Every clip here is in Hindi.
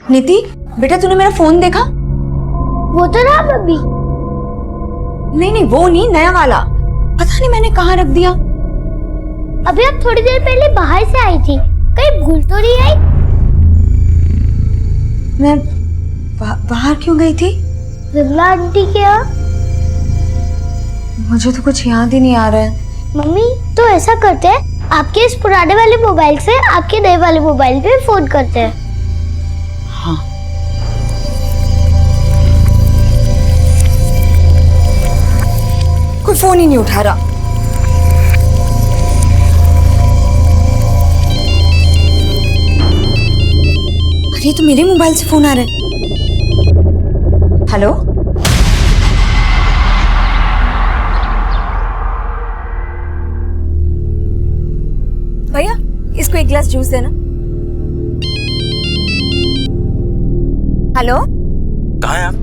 नीति बेटा तूने मेरा फोन देखा? वो तो रहा बब्बी। नहीं वो नहीं, नया वाला। पता नहीं मैंने कहाँ रख दिया। अभी आप थोड़ी देर पहले बाहर से आई थी, कहीं भूल तो नहीं आई? मैं बाहर क्यों गई थी? विमला आंटी के यहाँ। मुझे तो कुछ याद ही नहीं आ रहा है। मम्मी तो ऐसा करते हैं, आपके इस पुराने वाले मोबाइल से आपके नए वाले मोबाइल पे फोन करते हैं। हाँ। कोई फोन ही नहीं उठा रहा। अरे तो मेरे मोबाइल से फोन आ रहा है। हेलो, भैया इसको एक गिलास जूस देना। हेलो, कहाँ हैं आप?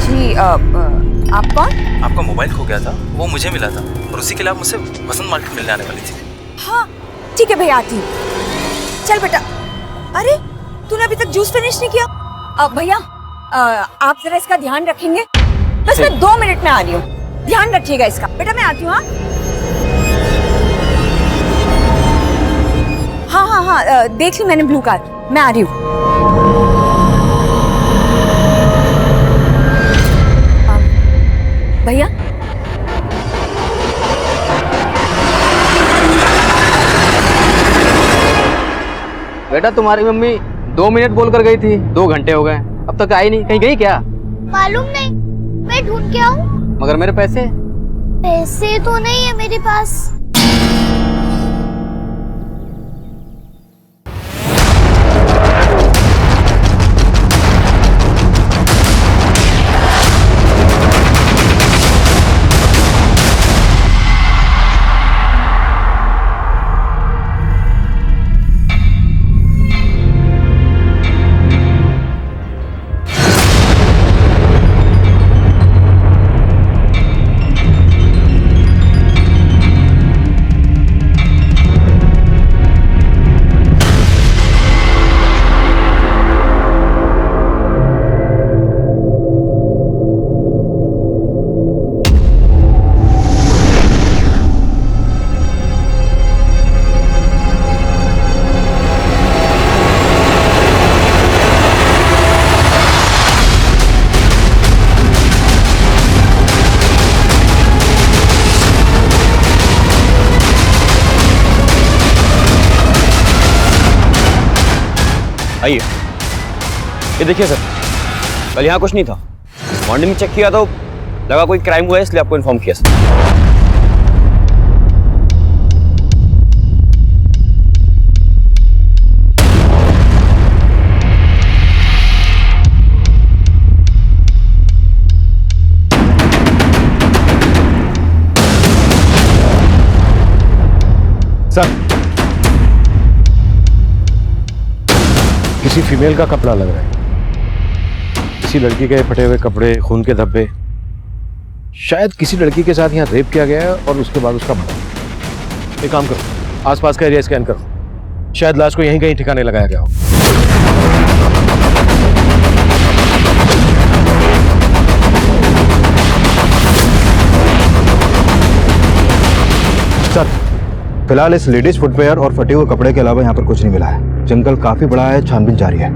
जी आप कौन? आपका मोबाइल खो गया था, वो मुझे मिला था और उसी के लिए आप मुझसे वसंत मार्केट मिलने आने वाली थी। हाँ ठीक है भैया, आती हूँ। चल बेटा। अरे तूने अभी तक जूस फिनिश नहीं किया? भैया आप जरा इसका ध्यान रखेंगे? बस मैं 2 मिनट में आ रही हूँ, ध्यान रखिएगा इसका। बेटा मैं आती हूँ। हाँ, देख ली मैंने ब्लू कार, मैं आ रही हूँ। भैया बेटा तुम्हारी मम्मी 2 मिनट बोलकर गई थी, 2 घंटे हो गए, अब तक आई नहीं। कहीं गई क्या? मालूम नहीं, मैं ढूंढ के आऊं। मगर मेरे पैसे? पैसे तो नहीं है मेरे पास। आइए, ये देखिए सर, कल यहाँ कुछ नहीं था। मॉर्निंग में चेक किया तो लगा कोई क्राइम हुआ है, इसलिए आपको इन्फॉर्म किया सर। सर, किसी फीमेल का कपड़ा लग रहा है। किसी लड़की के फटे हुए कपड़े, खून के धब्बे। शायद किसी लड़की के साथ यहाँ रेप किया गया है और उसके बाद उसका मर्डर। एक काम करो, आसपास का एरिया स्कैन करो, शायद लाश को यहीं कहीं ठिकाने लगाया गया हो। सर, फिलहाल इस लेडीज फुटवेयर और फटे हुए कपड़े के अलावा यहाँ पर कुछ नहीं मिला है। जंगल काफी बड़ा है, छानबीन जारी है।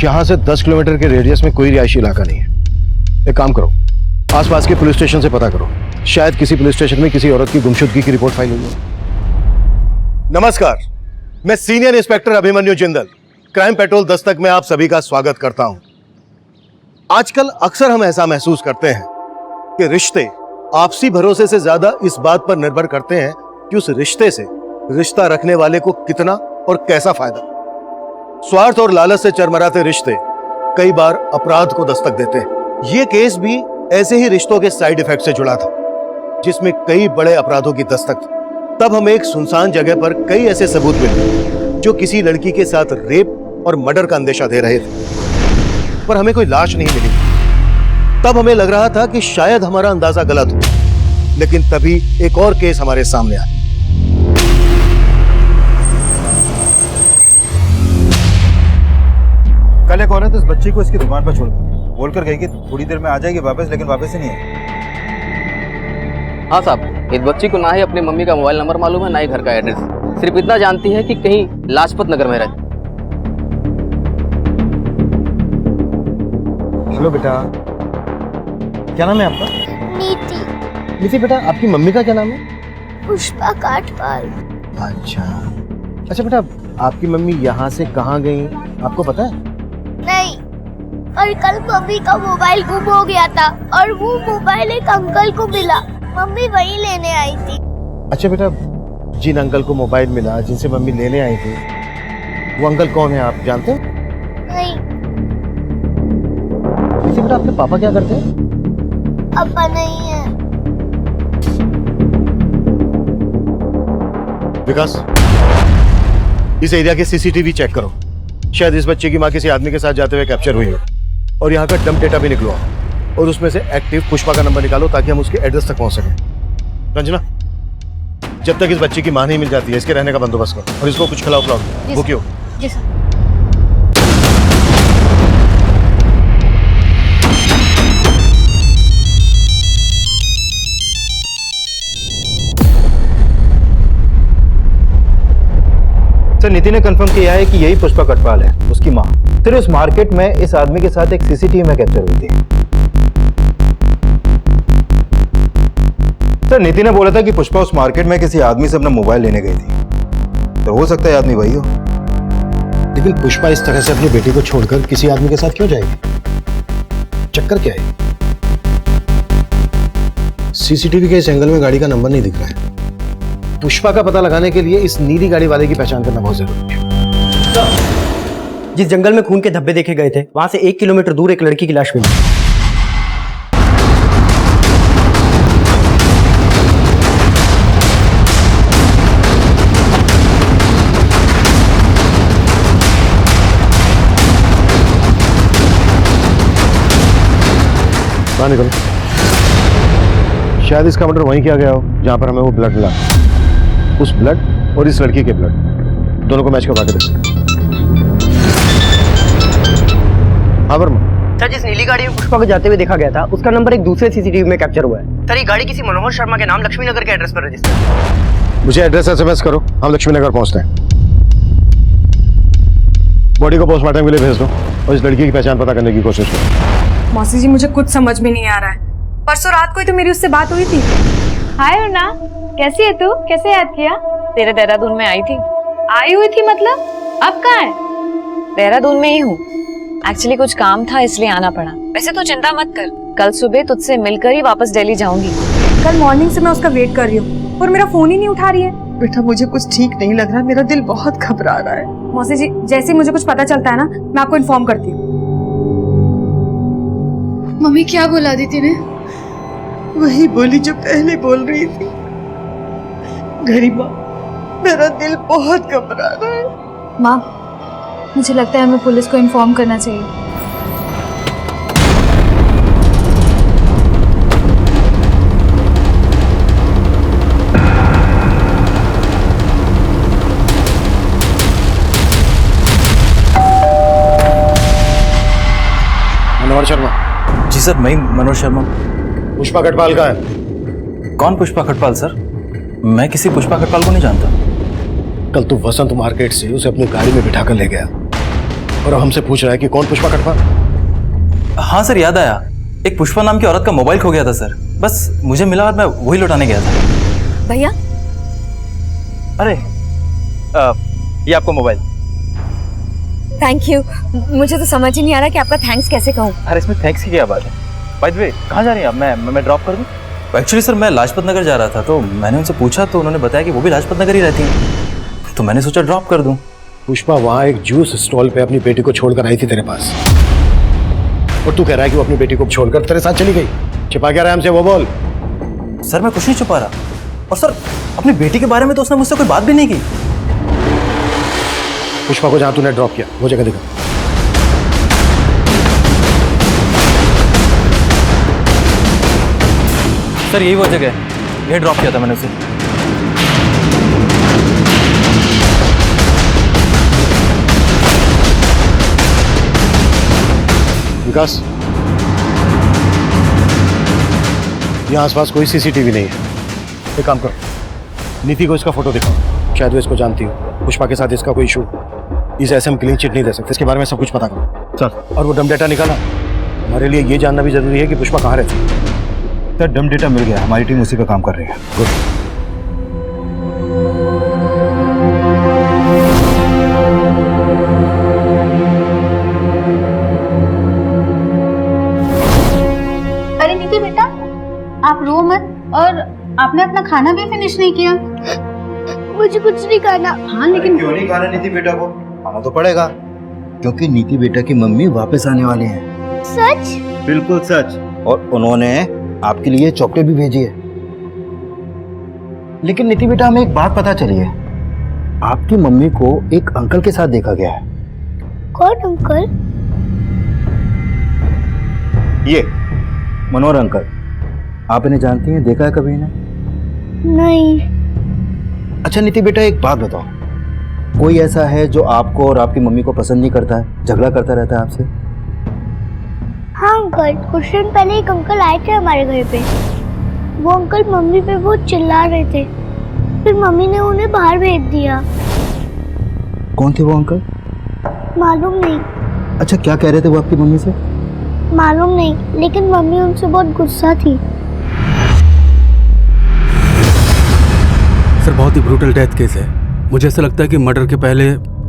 यहाँ से 10 किलोमीटर के रेडियस में कोई रिहायशी इलाका नहीं है। एक काम करो, आसपास के पुलिस स्टेशन से पता करो, शायद किसी पुलिस स्टेशन में किसी औरत की गुमशुदगी की रिपोर्ट फाइल हुई है। नमस्कार, मैं senior inspector Abhimanyu Jindal, crime petrol Dastak में आप सभी का स्वागत करता हूं। आजकल अक्सर हम ऐसा महसूस करते हैं कि रिश्ते आपसी भरोसे से ज्यादा इस बात पर निर्भर करते हैं कि उस रिश्ते से रिश्ता रखने वाले को कितना और कैसा फायदा। स्वार्थ और लालच से चरमराते रिश्ते कई बार अपराध को दस्तक देते हैं। ये केस भी ऐसे ही रिश्तों के साइड इफेक्ट से जुड़ा था, जिसमें कई बड़े अपराधों की दस्तक थी। तब हमें एक सुनसान जगह पर कई ऐसे सबूत मिले जो किसी लड़की के साथ रेप और मर्डर का अंदेशा दे रहे थे, पर हमें कोई लाश नहीं मिली। तब हमें लग रहा था कि शायद हमारा अंदाजा गलत हो, लेकिन तभी एक और केस हमारे सामने आया। पहले कॉल है तो इस बच्ची को इसकी दुकान पर छोड़ बोल कर गई कि थोड़ी देर में आ जाएगी वापस, लेकिन वापस ही नहीं है। हाँ साहब, इस बच्ची को ना ही अपनी मम्मी का मोबाइल नंबर मालूम है, ना ही घर का एड्रेस। सिर्फ इतना जानती है कि कहीं लाजपत नगर में रहती। हेलो बेटा, क्या नाम है आपका? नीति। नीति बेटा, आपकी मम्मी का क्या नाम है? पुष्पा काठपाल। अच्छा अच्छा बेटा, आपकी मम्मी यहाँ से कहाँ गई आपको पता है? नहीं, और कल मम्मी का मोबाइल गुम हो गया था और वो मोबाइल एक अंकल को मिला, मम्मी वही लेने आई थी। अच्छा बेटा, जिन अंकल को मोबाइल मिला, जिनसे मम्मी लेने आई थी, वो अंकल कौन है आप जानते हैं? नहीं। नीति बेटा, आपके पापा क्या करते हैं? पापा नहीं है। विकास, इस एरिया के सीसीटीवी चेक करो। शायद इस बच्चे की माँ किसी आदमी के साथ जाते हुए कैप्चर हुई हो, और यहाँ का डंप डेटा भी निकलवा और उसमें से एक्टिव पुष्पा का नंबर निकालो ताकि हम उसके एड्रेस तक पहुंच सकें। रंजना, जब तक इस बच्चे की माँ नहीं मिल जाती है, इसके रहने का बंदोबस्त करो और इसको कुछ खिलाओ पिलाओ। वो क्यों? जी सर। सर, नीति ने कंफर्म किया है कि यही पुष्पा कटवाल है, उसकी माँ। फिर उस मार्केट में इस आदमी के साथ एक सीसीटीवी में कैप्चर हुई थी। सर, नीति ने बोला था कि पुष्पा उस मार्केट में किसी आदमी से अपना मोबाइल लेने गई थी, तो हो सकता है आदमी वही हो। लेकिन पुष्पा इस तरह से अपनी बेटी को छोड़कर किसी आदमी के साथ क्यों जाएगी? चक्कर क्या है? सीसीटीवी के इस एंगल में गाड़ी का नंबर नहीं दिख रहा है। पुष्पा का पता लगाने के लिए इस नीली गाड़ी वाले की पहचान करना बहुत जरूरी है। जिस जंगल में खून के धब्बे देखे गए थे, वहां से 1 किलोमीटर दूर एक लड़की की लाश मिली। बाहर निकलो। शायद इसका मर्डर वहीं किया गया हो जहां पर हमें वो ब्लड मिला। उस ब्लड और इस लड़की के ब्लड दोनों को मैच करवा के देखो। हाँ वर्मा। सर, जिस नीली गाड़ी में पुष्पा को जाते हुए देखा गया था, उसका नंबर एक दूसरे सीसीटीवी में कैप्चर हुआ है। सर, ये गाड़ी किसी मनोहर शर्मा के नाम लक्ष्मी नगर के एड्रेस पर रजिस्टर है। मुझे एड्रेस SMS करो, हम लक्ष्मी नगर पहुंचते हैं। बॉडी को पोस्टमार्टम के लिए भेज दो और इस लड़की की पहचान पता करने की कोशिश करो। मौसी जी, मुझे कुछ समझ में नहीं आ रहा है। परसों रात को ही तो मेरी उससे बात हुई थी। हाय अर्ना, कैसी है तू? कैसे याद किया? तेरे देहरादून में आई थी। आई हुई थी मतलब? अब कहाँ है? देहरादून में ही हूँ। एक्चुअली कुछ काम था इसलिए आना पड़ा। वैसे तो चिंता मत कर, कल सुबह तुझसे मिलकर ही वापस दिल्ली जाऊंगी। कल मॉर्निंग से मैं उसका वेट कर रही हूँ और मेरा फोन ही नहीं उठा रही है। बेटा, मुझे कुछ ठीक नहीं लग रहा, मेरा दिल बहुत घबरा रहा है। मौसी जी, जैसे ही मुझे कुछ पता चलता है ना, मैं आपको इन्फॉर्म करती हूँ। मम्मी क्या बोला दीदी ने? वही बोली जो पहले बोल रही थी। गरीबा, मेरा दिल बहुत घबरा रहा है। माँ, मुझे लगता है हमें पुलिस को इन्फॉर्म करना चाहिए। मनोहर शर्मा। जी सर, मैं मनोज शर्मा। पुष्पा कटवाल का है? कौन पुष्पा खटपाल सर? मैं किसी पुष्पा खटपाल को नहीं जानता। कल तू वसंत मार्केट से उसे अपनी गाड़ी में बिठाकर ले गया और अब हमसे पूछ रहा है कि कौन पुष्पा कटवाल? हाँ सर, याद आया। एक पुष्पा नाम की औरत का मोबाइल खो गया था सर। बस मुझे मिला और मैं वही लौटाने गया था। भैया, अरे ये आपको मोबाइल। Thank you. मुझे तो समझ ही नहीं आ रहा कि आपका थैंक्स कैसे कहूँ। अरे इसमें थैंक्स की क्या बात है? बाय द वे, कहाँ जा रही हैं आप? मैं ड्रॉप कर दूँ? एक्चुअली सर, मैं लाजपत नगर जा रहा था, तो मैंने उनसे पूछा तो उन्होंने बताया कि वो भी लाजपत नगर ही रहती हैं, तो मैंने सोचा ड्रॉप कर दूं। पुष्पा वहाँ एक जूस स्टॉल पे अपनी बेटी को छोड़कर आई थी तेरे पास, और तू कह रहा है कि वो अपनी बेटी को छोड़कर तेरे साथ चली गई। छिपा क्या रहा है हमसे, वो बोल। सर, मैं कुछ नहीं छुपा रहा। और सर, अपनी बेटी के बारे में तो उसने मुझसे कोई बात भी नहीं की। पुष्पा को जहाँ तूने ड्रॉप किया वो जगह दिखा। सर, यही वो जगह है, यही ड्रॉप किया था मैंने उसे। विकास, यहाँ आसपास कोई सीसीटीवी नहीं है। एक काम करो, नीति को इसका फोटो दिखाओ, शायद वो इसको जानती हो। पुष्पा के साथ इसका कोई इशू, इसे ऐसे हम क्लीन चिट नहीं दे सकते। इसके बारे में सब कुछ पता करो। चल, और वो डम डेटा निकाला। हमारे लिए ये जानना भी जरूरी है कि पुष्पा कहाँ रहती है। सर डम डेटा मिल गया, हमारी टीम उसी पे काम कर रही है। गुड। अरे नीति बेटा, आप रो मत। और आपने अपना खाना भी फिनिश नहीं किया। मुझे कुछ नहीं खाना। हाँ लेकिन क्यों नहीं खाना नीति बेटा को? खाना तो पड़ेगा, क्योंकि नीति बेटा की मम्मी वापस आने वाले हैं। सच? बिल्कुल सच। और उन्होंने आपके लिए चॉकलेट भी भेजी है। लेकिन नीति बेटा, हमें एक बात पता चली है, आपकी मम्मी को एक अंकल के साथ देखा गया है। कौन अंकल? ये मनोहर अंकल। आप इन्हें जानती हैं? देखा है कभी इन्हें? नहीं। अच्छा नीति बेटा, एक बात बताओ, कोई ऐसा है जो आपको और आपकी मम्मी को पसंद नहीं करता है, झगड़ा करता रहता है आपसे? हाँ अंकल, कुछ दिन पहले एक अंकल आए थे हमारे घर पे। वो अंकल मम्मी पे बहुत चिल्ला रहे थे, फिर मम्मी ने उन्हें बाहर भेज दिया। कौन थे वो अंकल? मालूम नहीं। अच्छा, क्या कह रहे थे वो आपकी मम्मी से? मालूम नहीं, लेकिन मम्मी उनसे बहुत गुस्सा थी। सर बहुत ही ब्रूटल डेथ केस है। मुझे ऐसा लगता है कि मर्डर के पहले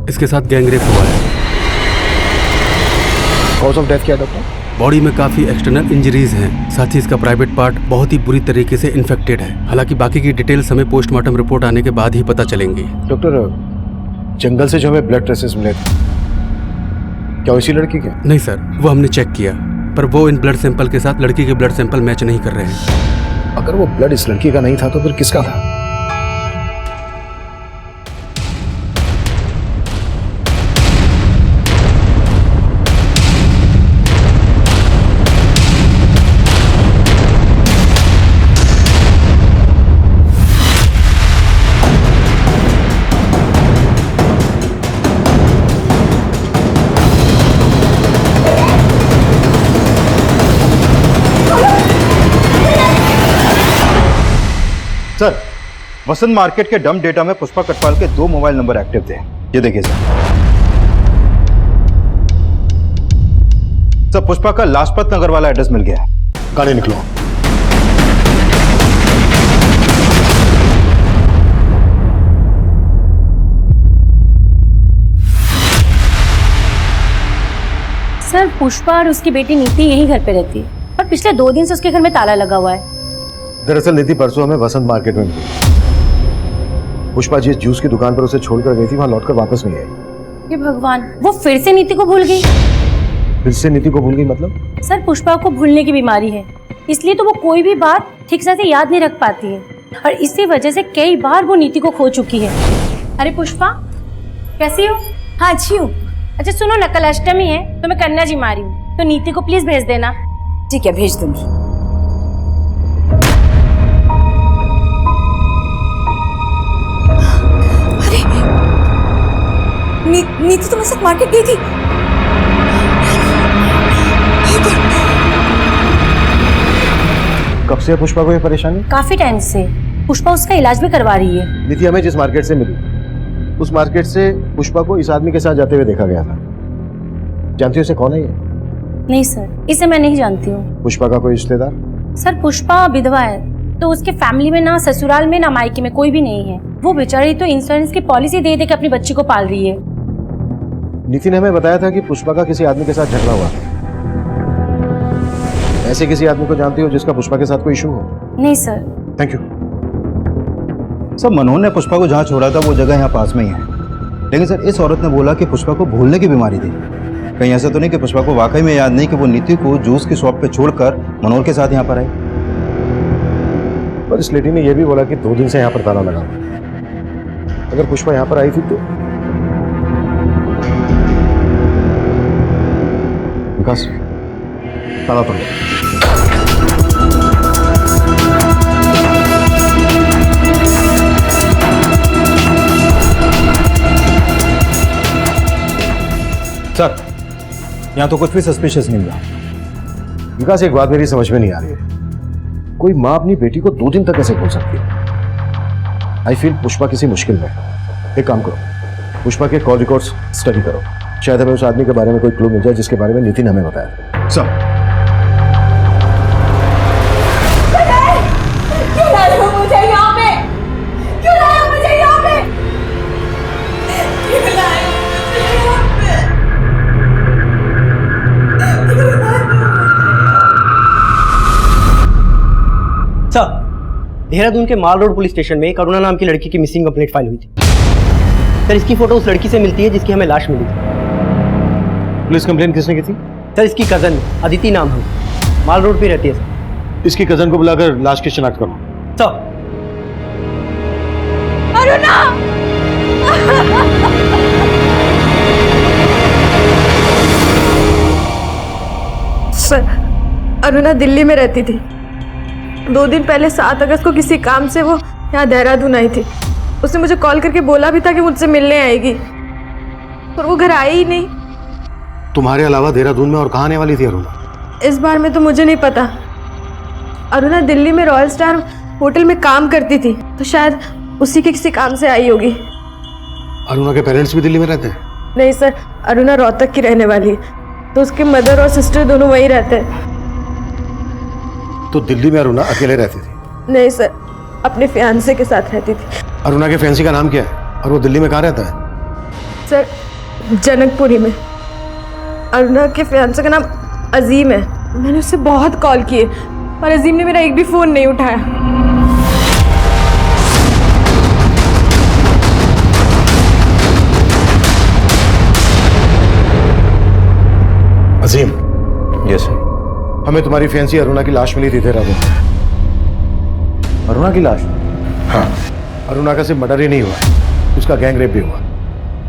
इसके साथ गैंग रेप हुआ है। कॉज ऑफ डेथ क्या है डॉक्टर? बॉडी में काफ़ी एक्सटर्नल इंजरीज हैं, साथ ही इसका प्राइवेट पार्ट बहुत ही बुरी तरीके से इन्फेक्टेड है। हालांकि बाकी की डिटेल्स हमें पोस्टमार्टम रिपोर्ट आने के बाद ही पता चलेंगी। डॉक्टर, जंगल से जो हमें ब्लड ट्रेसेस मिले थे, क्या उसी लड़की के? नहीं सर, वो हमने चेक किया, पर वो इन ब्लड सैंपल के साथ लड़की के ब्लड सैंपल मैच नहीं कर रहे हैं। अगर वो ब्लड इस लड़की का नहीं था तो फिर किसका था? सर, वसंत मार्केट के डम डेटा में पुष्पा कटवाल के 2 मोबाइल नंबर एक्टिव थे। ये देखिए सर। सर, पुष्पा का लाजपत नगर वाला एड्रेस मिल गया है। गाड़ी निकलो। सर, पुष्पा और उसकी बेटी नीति यही घर पे रहती है और पिछले 2 दिन से उसके घर में ताला लगा हुआ है। दरअसल नीति परसों हमें वसंत मार्केट में मिली। पुष्पा जिस जूस की दुकान पर उसे छोड़कर गई थी, वहां लौटकर वापस नहीं आई। ये भगवान, वो फिर से नीति को भूल गई। फिर से नीति को भूल गई मतलब? सर, पुष्पा को भूलने की बीमारी है, इसलिए तो वो कोई भी बात ठीक से याद नहीं रख पाती है और इसी वजह से कई बार वो नीति को खो चुकी है। अरे पुष्पा, कैसी हो? हाँ अच्छी हूँ। अच्छा सुनो ना, कल अष्टमी है तो मैं कन्या जी मारी हूँ, तो नीति को प्लीज भेज देना। ठीक है, भेज दूंगी। नीति तुम्हारे साथ मार्केट गई थी? कब से पुष्पा को ये परेशानी? काफी टाइम से। पुष्पा उसका इलाज भी करवा रही है। नीति हमें जिस मार्केट से मिली, उस मार्केट से पुष्पा को इस आदमी के साथ जाते हुए देखा गया था। जानती हो उसे कौन है ये? नहीं सर, इसे मैं नहीं जानती हूँ। पुष्पा का कोई रिश्तेदार? सर, पुष्पा विधवा है, तो उसके फैमिली में ना ससुराल में ना मायके में कोई भी नहीं है। वो बेचारी तो इंश्योरेंस की पॉलिसी दे के अपनी बच्ची को पाल रही है। नीति ने हमें बताया था कि पुष्पा का किसी आदमी के साथ झगड़ा हुआ था। ऐसे किसी आदमी को जानती हो जिसका पुष्पा के साथ कोई इशू हो? नहीं सर। Thank you. सर, मनोहर ने पुष्पा को जहाँ छोड़ा था वो जगह यहाँ पास में ही है, लेकिन सर इस औरत ने बोला कि पुष्पा को भूलने की बीमारी थी। कहीं ऐसा तो नहीं कि पुष्पा को वाकई में याद नहीं कि वो नीति को जूस की शॉप पे छोड़कर मनोहर के साथ यहाँ पर आई? पर इस लेडी ने यह भी बोला कि 2 दिन से यहाँ पर ताला लगा। अगर पुष्पा यहाँ पर आई थी तो विकास, ताला तोड़। सर, यहाँ तो कुछ भी सस्पिशियस नहीं हुआ। विकास, एक बात मेरी समझ में नहीं आ रही है, कोई माँ अपनी बेटी को 2 दिन तक कैसे भूल सकती है? आई फील पुष्पा किसी मुश्किल में है। एक काम करो, पुष्पा के कॉल रिकॉर्ड्स स्टडी करो, शायद हमें उस आदमी के बारे में कोई क्लू मिल जाए जिसके बारे में नितिन हमें बताया। सर, क्यों लाए हो मुझे यहाँ पे? क्यों लाए हो मुझे यहाँ पे? क्यों लाए हो मुझे यहाँ पे? सर, देहरादून के माल रोड पुलिस स्टेशन में एक अरुणा नाम की लड़की की मिसिंग कंप्लेंट फाइल हुई थी। सर, इसकी फोटो उस लड़की से मिलती है जिसकी हमें लाश मिली थी। पुलिस कंप्लेंट किसने की थी? सर, इसकी कजन अदिति नाम है, माल रोड पे रहती है सर। इसकी कजन को बुलाकर लाश की शिनाख्त करो। सर। अरुणा! सर, अरुणा दिल्ली में रहती थी। 2 दिन पहले 7 अगस्त को किसी काम से वो यहाँ देहरादून आई थी। उसने मुझे कॉल करके बोला भी था कि मुझसे मिलने आएगी, पर वो घर आई ही नहीं। तुम्हारे अलावा देहरादून में और कहाँ आने वाली थी अरुणा? इस बार में तो मुझे नहीं पता। अरुणा दिल्ली में रॉयल स्टार होटल में काम करती थी, तो शायद उसी के किसी काम से आई होगी। अरुणा के पेरेंट्स भी दिल्ली में रहते हैं? नहीं सर, अरुणा रोहतक की रहने वाली है, तो उसके मदर और सिस्टर दोनों वहीं रहते हैं। तो दिल्ली में अरुणा अकेले रहती थी? नहीं सर, अपने फियांसे के साथ रहती थी। अरुणा के फैंसी का नाम क्या है और वो दिल्ली में कहाँ रहता है? सर, जनकपुरी में। अरुणा के फियांसे का नाम अजीम है। मैंने उससे बहुत कॉल किए, पर अजीम ने मेरा एक भी फोन नहीं उठाया। अजीम। Yes sir. हमें तुम्हारी फैंसी अरुणा की लाश मिली थी देहरादून। अरुणा की लाश? हाँ। अरुणा का सिर्फ मर्डर ही नहीं हुआ, उसका गैंग रेप भी हुआ।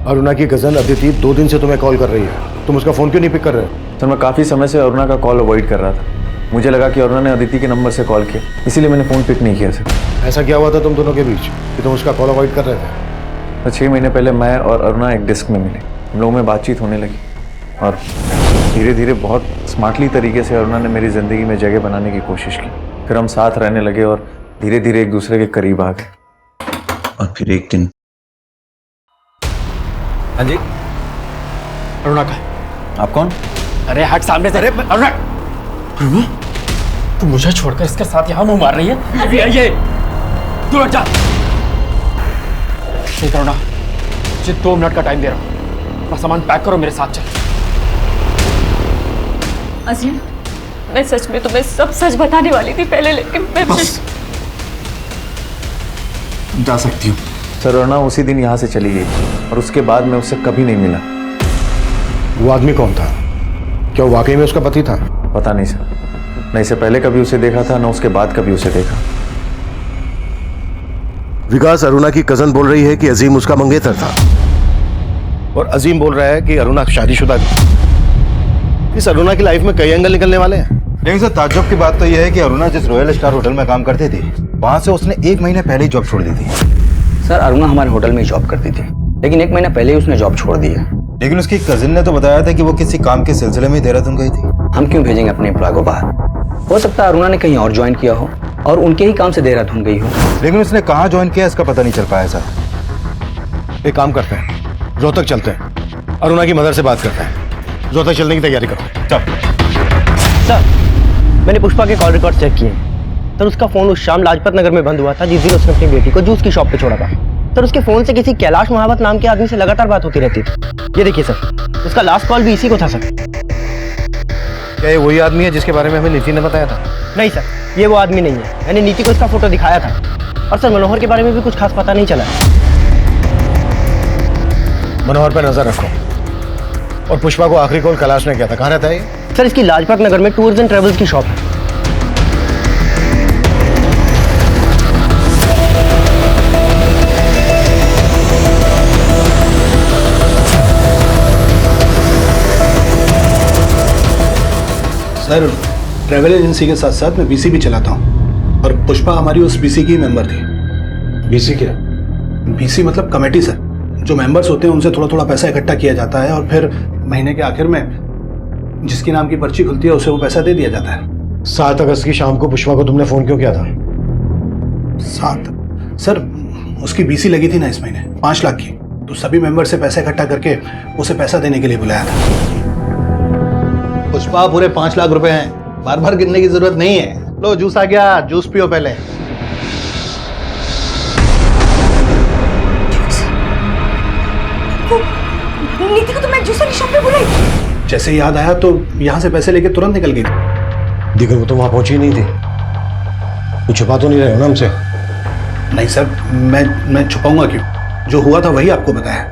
अरुणा की कजन अदिति 2 दिन से तुम्हें कॉल कर रही है, तुम उसका फोन क्यों नहीं पिक कर रहे हो? सर, मैं काफ़ी समय से अरुणा का कॉल अवॉइड कर रहा था। मुझे लगा कि अरुणा ने अदिति के नंबर से कॉल किया, इसीलिए मैंने फ़ोन पिक नहीं किया सर। ऐसा क्या हुआ था तुम दोनों के बीच कि तुम उसका कॉल अवॉइड कर रहे थे? तो 6 महीने पहले मैं और अरुणा एक डिस्क में मिले, हम लोगों में बातचीत होने लगी और धीरे धीरे बहुत स्मार्टली तरीके से अरुणा ने मेरी ज़िंदगी में जगह बनाने की कोशिश की। फिर हम साथ रहने लगे और धीरे धीरे एक दूसरे के करीब आ गए। और फिर एक दिन। हाँ जी, अरुणा का। आप कौन? अरे हट सामने से। अरुणा, तू मुझे छोड़कर इसके साथ यहाँ मुंह मार रही है? ये तू हट जा। ठीक अरुणा, मुझे 2 मिनट का टाइम दे रहा हूँ, अपना सामान पैक करो, मेरे साथ चल। अजीम, मैं सच में तुम्हें सब सच बताने वाली थी पहले, लेकिन मैं बस जा सकती हूँ। सर, अरुणा उसी दिन यहाँ से चली गई और उसके बाद मैं उससे कभी नहीं मिला। वो आदमी कौन था? क्या वो वाकई में उसका पति था? पता नहीं सर, न इससे पहले कभी उसे देखा था, न उसके बाद कभी उसे देखा। विकास, अरुणा की कजन बोल रही है कि अजीम उसका मंगेतर था और अजीम बोल रहा है कि अरुणा शादीशुदा थी। इस अरुणा की लाइफ में कई एंगल निकलने वाले हैं। लेकिन सर, ताज्जुब की बात तो यह है कि अरुणा जिस रॉयल स्टार होटल में काम करती थी, वहां से उसने 1 महीने पहले ही जॉब छोड़ दी थी। सर, अरुणा हमारे होटल में ही जॉब करती थी, लेकिन 1 महीना पहले ही उसने जॉब छोड़ दी है। लेकिन उसकी कजिन ने तो बताया था कि वो किसी काम के सिलसिले में देहरादून गई थी। हम क्यों भेजेंगे अपने एम्प्लॉय को बाहर? हो सकता है अरुणा ने कहीं और ज्वाइन किया हो और उनके ही काम से देहरादून गई हो। लेकिन उसने कहाँ ज्वाइन किया इसका पता नहीं चल पाया सर। एक काम करते हैं, रोहतक चलते हैं, अरुणा की मदर से बात करते हैं। रोहतक चलने की तैयारी करो। चल। सर, मैंने पुष्पा के कॉल रिकॉर्ड चेक किए। सर, उसका फोन उस शाम लाजपत नगर में बंद हुआ था जिस दिन उसने अपनी बेटी को जूस की शॉप पे छोड़ा था। सर, उसके फोन से किसी कैलाश महावत नाम के आदमी से लगातार बात होती रहती थी। ये देखिए सर, उसका लास्ट कॉल भी इसी को था सर। क्या ये वही आदमी है जिसके बारे में हमें नीति ने बताया था? नहीं सर, ये वो आदमी नहीं है। मैंने नीति को इसका फोटो दिखाया था और सर मनोहर के बारे में भी कुछ खास पता नहीं चला। मनोहर पर नजर रखो। और पुष्पा को आखिरी कॉल कैलाश ने किया था, कहाँ रहता है ये? सर, इसकी लाजपत नगर में टूर्स एंड ट्रेवल्स की शॉप है। सर, ट्रैवल एजेंसी के साथ साथ मैं बीसी भी चलाता हूँ और पुष्पा हमारी उस बीसी की मेंबर थी। बीसी क्या? बीसी मतलब कमेटी सर। जो मेंबर्स होते हैं उनसे थोड़ा थोड़ा पैसा इकट्ठा किया जाता है और फिर महीने के आखिर में जिसके नाम की पर्ची खुलती है उसे वो पैसा दे दिया जाता है। 7 अगस्त की शाम को पुष्पा को तुमने फोन क्यों किया था? 7 सर, उसकी बीसी लगी थी ना इस महीने 5 लाख की, तो सभी मेंबर से पैसा इकट्ठा करके उसे पैसा देने के लिए बुलाया था। पुष्पा पूरे 5 लाख रुपए हैं, बार बार गिनने की जरूरत नहीं है। लो जूस आ गया, जूस पियो पहले। नीति को तो मैं जूस वाली शॉप पे बुलाई। जैसे याद आया तो यहाँ से पैसे लेके तुरंत निकल गई। दिगर वो तो वहां पहुंची नहीं थी। कुछ छुपा तो नहीं रहे हो ना हमसे? नहीं सर, मैं छुपाऊंगा क्यों? जो हुआ था वही आपको बताया।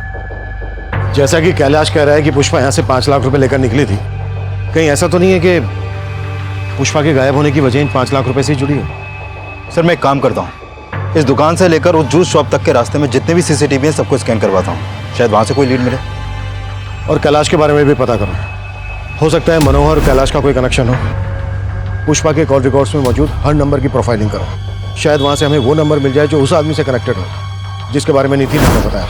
जैसा कि कैलाश कह रहा है कि पुष्पा यहाँ से 5 लाख रुपए लेकर निकली थी, कहीं ऐसा तो नहीं है कि पुष्पा के गायब होने की वजह इन 5 लाख रुपए से जुड़ी है? सर मैं एक काम करता हूँ, इस दुकान से लेकर उस जूस शॉप तक के रास्ते में जितने भी सीसीटीवी हैं सबको स्कैन करवाता हूँ, शायद वहां से कोई लीड मिले। और कैलाश के बारे में भी पता करो, हो सकता है मनोहर और कैलाश का कोई कनेक्शन हो। पुष्पा के कॉल रिकॉर्ड्स में मौजूद हर नंबर की प्रोफाइलिंग करो, शायद वहां से हमें वो नंबर मिल जाए जो उस आदमी से कनेक्टेड हो जिसके बारे में नीति ने हमें बताया।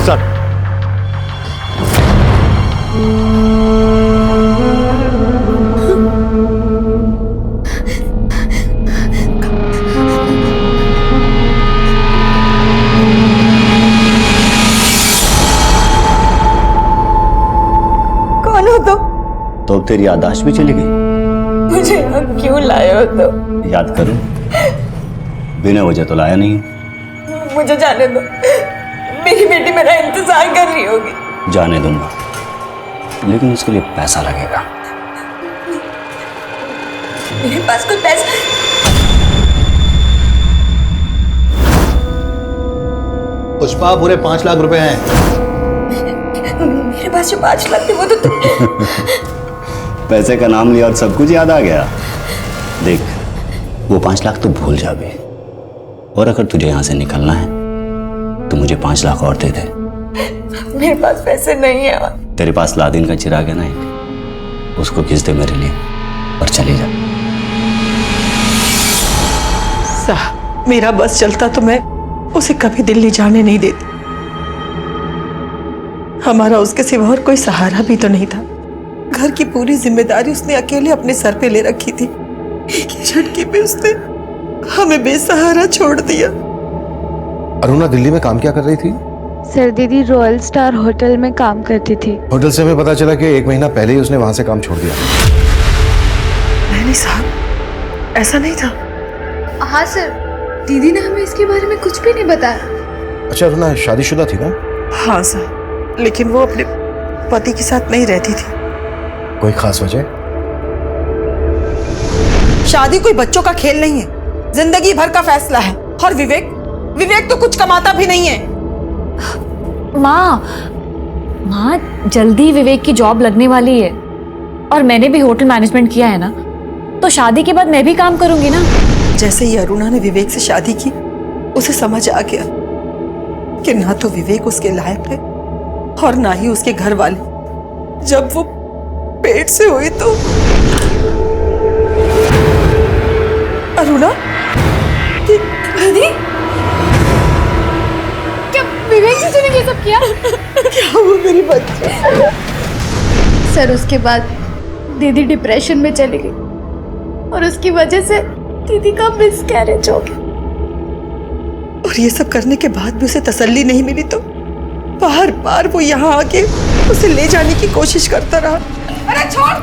सर कौन हो तुम? तो अब तेरी याददाश्त भी चली गई? मुझे यहाँ क्यों लाए हो तुम? याद करूं, बिना वजह तो लाया नहीं। मुझे जाने दो, मेरी बेटी मेरा इंतजार कर रही होगी। जाने दूंगा, लेकिन उसके लिए पैसा लगेगा। मेरे पास कोई पैसा? पुष्पा पूरे 5 लाख रुपए हैं। मेरे पास जो 5 लाख थे वो तो पैसे का नाम लिया और सब कुछ याद आ गया। देख, वो 5 लाख तो भूल जा बे, और अगर तुझे यहाँ से निकलना है तो मुझे 5 लाख और दे दे। मेरे पास पैसे नहीं है। तेरे पास लादिन का चिराग है ना एक, उसको खींच दे मेरे लिए और चले जा। साहब, मेरा बस चलता तो मैं उसे कभी दिल्ली जाने नहीं देती। हमारा उसके सिवा और कोई सहारा भी तो नहीं था। घर की पूरी जिम्मेदारी उसने अकेले अपने सर पे ले रखी थी। एक ही झटके पे उसने हमें बेसहारा छोड़ दिया। अरुणा दिल्ली में काम क्या कर रही थी? सर दीदी रॉयल स्टार होटल में काम करती थी। होटल से हमें पता चला कि 1 महीना पहले ही उसने वहां से काम छोड़ दिया। नहीं साहब, ऐसा नहीं था। हाँ सर, दीदी ने हमें इसके बारे में कुछ भी नहीं बताया। अच्छा, अरुणा शादीशुदा थी ना? हाँ सर, लेकिन वो अपने पति के साथ नहीं रहती थी। कोई खास वजह? शादी कोई बच्चों का खेल नहीं है, जिंदगी भर का फैसला है। और विवेक तो कुछ कमाता भी नहीं है। माँ जल्दी विवेक की जॉब लगने वाली है, और मैंने भी होटल मैनेजमेंट किया है ना, तो शादी के बाद मैं भी काम करूंगी ना। जैसे ही अरुणा ने विवेक से शादी की, उसे समझ आ गया कि ना तो विवेक उसके लायक है और ना ही उसके घर वाले। जब वो पेट से हुई तो अरुणा, दीदी, क्या विवेक जी ने ये सब किया? क्या हुआ मेरी बच्ची? सर उसके बाद दीदी डिप्रेशन में चली गई और उसकी वजह से दीदी का मिसकैरेज हो गया। और ये सब करने के बाद भी उसे तसल्ली नहीं मिली तो बार बार वो यहाँ आके उसे ले जाने की कोशिश करता रहा। अरे छोड़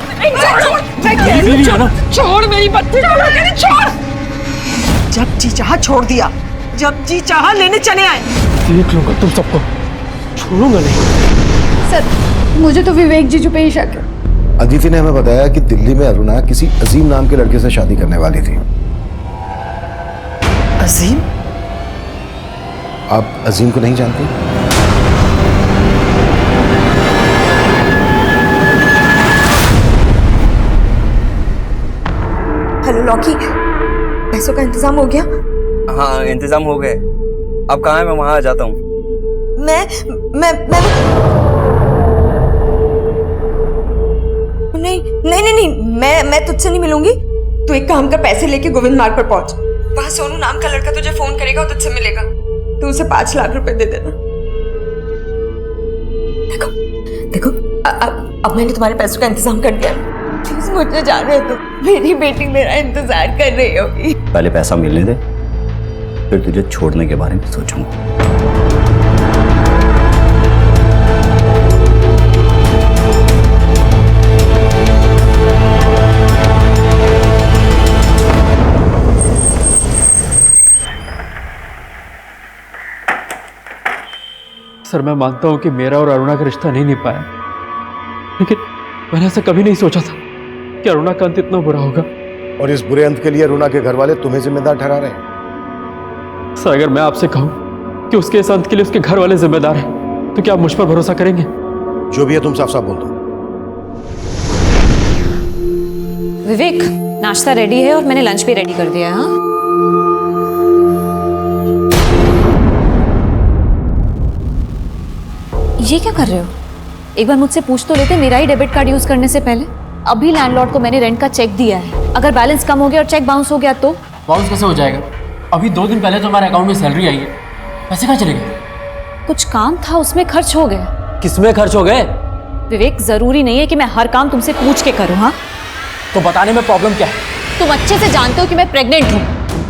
मेरी बच्ची, छोड़। जब जी चाहा छोड़ दिया, जब जी चाहा लेने चले आए। देख लूंगा तुम सबको, छोड़ूंगा नहीं। सर मुझे तो विवेक जीजू पे ही शक है। अदिति ने हमें बताया कि दिल्ली में अरुणा किसी अजीम नाम के लड़के से शादी करने वाली थी। अजीम? आप अजीम को नहीं जानते? हेलो लॉकी, पैसों का इंतजाम हो गया? हाँ इंतजाम हो गए। अब कहाँ है? मैं वहां आ जाता हूँ। मैं नहीं, मैं तुझसे नहीं मिलूंगी। तू एक काम कर, पैसे लेके गोविंद मार्ग पर पहुंच। वहां सोनू नाम का लड़का तुझे फोन करेगा और तुझसे मिलेगा। तू उसे 5 लाख रुपए दे देना। देखो अब मैंने तुम्हारे पैसों का इंतजाम कर दिया, प्लीज मुझे जाने दो। मेरी बेटी मेरा इंतजार कर रही होगी। पहले पैसा मिलने दे, फिर तुझे छोड़ने के बारे में सोचूंगा। सर मैं मानता हूं कि मेरा और अरुणा का रिश्ता नहीं निभ पाया, लेकिन मैंने ऐसा कभी नहीं सोचा था कि अरुणा का अंत इतना बुरा होगा। और इस बुरे अंत के लिए अरुणा के घर वाले तुम्हें जिम्मेदार ठहरा रहे हैं। सर अगर मैं आपसे कहूं कि उसके इस अंत के लिए उसके घर वाले जिम्मेदार हैं, तो क्या आप मुझ पर भरोसा करेंगे? जो भी है तुम साफ साफ बोल दो। विवेक, नाश्ता रेडी है और मैंने लंच भी रेडी कर दिया है। हाँ, ये क्या कर रहे हो? एक बार मुझसे पूछ तो लेते मेरा ही डेबिट कार्ड यूज करने से पहले। अभी लैंडलॉर्ड को मैंने रेंट का चेक दिया है, अगर बैलेंस कम हो गया और चेक बाउंस हो गया तो? बाउंस कैसे हो जाएगा? अभी 2 दिन पहले तो हमारे अकाउंट में सैलरी आई है, पैसे कहाँ चले गए? कुछ काम था उसमें खर्च हो गए। किसमें खर्च हो गए? विवेक, जरूरी नहीं है कि मैं हर काम तुमसे पूछ के करूँ। हाँ, तो बताने में प्रॉब्लम क्या है? तुम अच्छे से जानते हो कि मैं प्रेग्नेंट हूँ,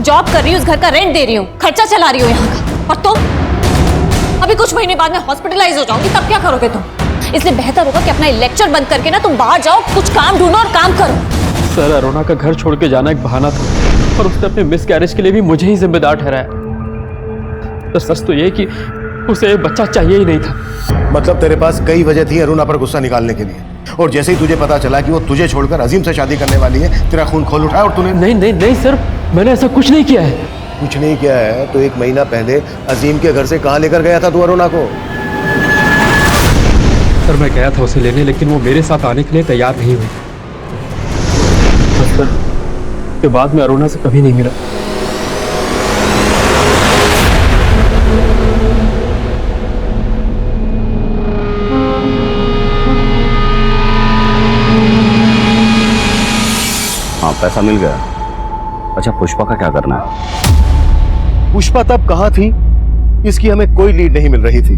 जॉब कर रही हूँ, उस घर का रेंट दे रही हूँ, खर्चा चला रही हूँ यहाँ का, और तुम अभी कुछ महीने बाद में हॉस्पिटलाइज हो जाऊंगी, तब क्या करोगे तुम? इसलिए बेहतर होगा कि अपना लेक्चर बंद करके ना तुम बाहर जाओ, कुछ काम ढूंढो और काम करो। सर अरुणा का घर छोड़ के जाना एक बहाना था, और उसने अपने मिस कैरेज के लिए भी मुझे ही जिम्मेदार ठहराया। तो सच तो ये कि उसे एक बच्चा चाहिए ही नहीं था। मतलब तेरे पास कई वजह थी अरुणा पर गुस्सा निकालने के लिए, और जैसे ही तुझे पता चला कि वो तुझे छोड़कर अजीम से शादी करने वाली है, तेरा खून खोल उठा और तूने... नहीं सर, मैंने ऐसा कुछ नहीं किया है। कुछ नहीं किया है तो 1 महीना पहले अजीम के घर से कहाँ लेकर गया था तू अरुणा को? सर मैं गया था उसे लेने, लेकिन वो मेरे साथ आने के लिए तैयार नहीं हुई। सर के बाद में अरुणा से कभी नहीं मिला। हाँ, पैसा मिल गया। अच्छा, पुष्पा का क्या करना है? पुष्पा तब कहाँ थी इसकी हमें कोई लीड नहीं मिल रही थी,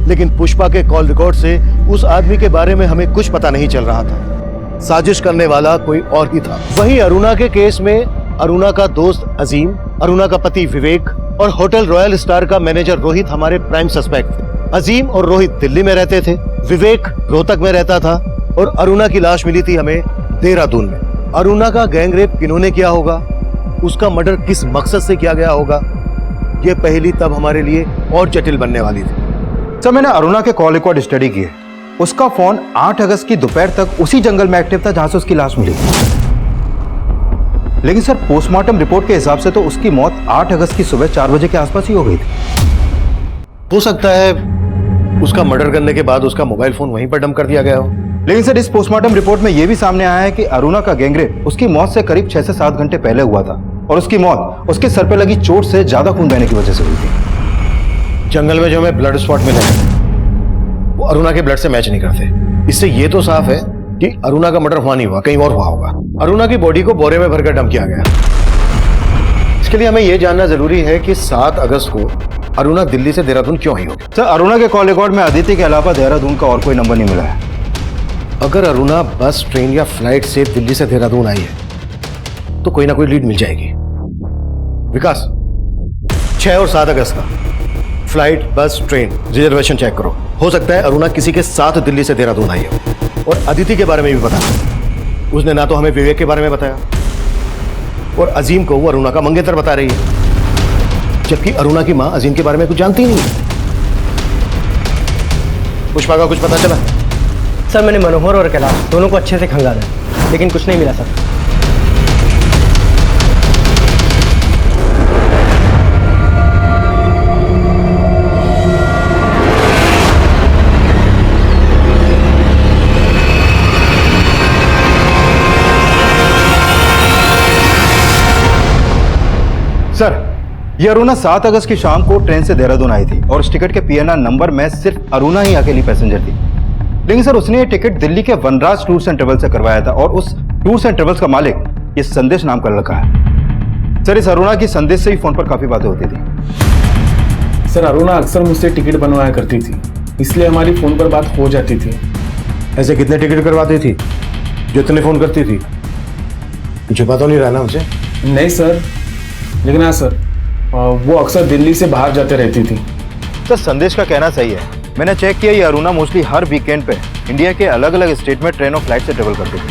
लेकिन पुष्पा के कॉल रिकॉर्ड से उस आदमी के बारे में हमें कुछ पता नहीं चल रहा था। साजिश करने वाला कोई और ही था। वहीं अरुणा के केस में अरुणा का दोस्त अजीम, अरुणा का पति विवेक और होटल रॉयल स्टार का मैनेजर रोहित हमारे प्राइम सस्पेक्ट थे। अजीम और रोहित दिल्ली में रहते थे, विवेक रोहतक में रहता था, और अरुणा की लाश मिली थी हमें देहरादून में। अरुणा का गैंग रेप किन्होंने किया होगा, उसका मर्डर किस मकसद से किया गया होगा, ये पहली तब हमारे लिए और जटिल बनने वाली थी। सर मैंने अरुणा के कॉल रिकॉर्ड स्टडी किए। उसका फोन 8 अगस्त की दोपहर तक उसी जंगल में एक्टिव था जहां से उसकी लाश मिली। लेकिन सर पोस्टमार्टम रिपोर्ट के हिसाब से तो उसकी मौत 8 अगस्त की सुबह 4 बजे के आसपास ही हो गई थी। हो सकता है उसका मर्डर करने के बाद उसका मोबाइल फोन वहीं पर डंप कर दिया गया हो। लेकिन सर इस पोस्टमार्टम रिपोर्ट में यह भी सामने आया है कि अरुणा का गैंगरेप उसकी मौत से करीब 6 से 7 घंटे पहले हुआ था, और उसकी मौत उसके सर पे लगी चोट से ज्यादा खून बहने की वजह से हुई थी। जंगल में जो हमें ब्लड स्पॉट मिले हैं वो अरुणा के ब्लड से मैच नहीं करते। इससे ये तो साफ है कि अरुणा का मर्डर हुआ नहीं हुआ, कहीं और हुआ होगा। अरुणा की बॉडी को बोरे में भरकर डंप किया गया। इसके लिए हमें यह जानना जरूरी है कि 7 अगस्त को अरुणा दिल्ली से देहरादून क्यों आई होगी। सर अरुणा के कॉल रिकॉर्ड में अदिति के अलावा देहरादून का और कोई नंबर नहीं मिला है। अगर अरुणा बस, ट्रेन या फ्लाइट से दिल्ली से देहरादून आई है तो कोई ना कोई लीड मिल जाएगी। विकास, 6 और 7 अगस्त का फ्लाइट, बस, ट्रेन रिजर्वेशन चेक करो। हो सकता है अरुणा किसी के साथ दिल्ली से देहरादून आई हो। और अदिति के बारे में भी पता, उसने ना तो हमें विवेक के बारे में बताया और अजीम को वो अरुणा का मंगेतर बता रही है, जबकि अरुणा की मां अजीम के बारे में कुछ जानती ही नहीं। पुष्पा का कुछ पता चला? सर मैंने मनोहर और कैलाश दोनों को अच्छे से खंगाला, लेकिन कुछ नहीं मिला सर। सर ये अरुणा 7 अगस्त की शाम को ट्रेन से देहरादून आई थी, और उस टिकट के PNR नंबर में सिर्फ अरुणा ही अकेली पैसेंजर थी। लेकिन सर उसने ये टिकट दिल्ली के वनराज टूर्स एंड ट्रेवल्स से करवाया था, और उस टूर्स एंड ट्रेवल्स का मालिक ये संदेश नाम का लड़का है। सर इस अरुणा की संदेश से ही फोन पर काफी बातें होती थी। सर अरुणा अक्सर मुझसे टिकट बनवाया करती थी, इसलिए हमारी फोन पर बात हो जाती थी। ऐसे कितने टिकट करवाती थी जो इतने फोन करती थी? छुपा तो नहीं रहा ना हमसे? नहीं सर, लेकिन हाँ सर, वो अक्सर दिल्ली से बाहर जाते रहती थी। सर संदेश का कहना सही है। मैंने चेक किया, ये अरुणा मोस्टली हर वीकेंड पे इंडिया के अलग अलग स्टेट में ट्रेन और फ्लाइट से ट्रेवल करती थी।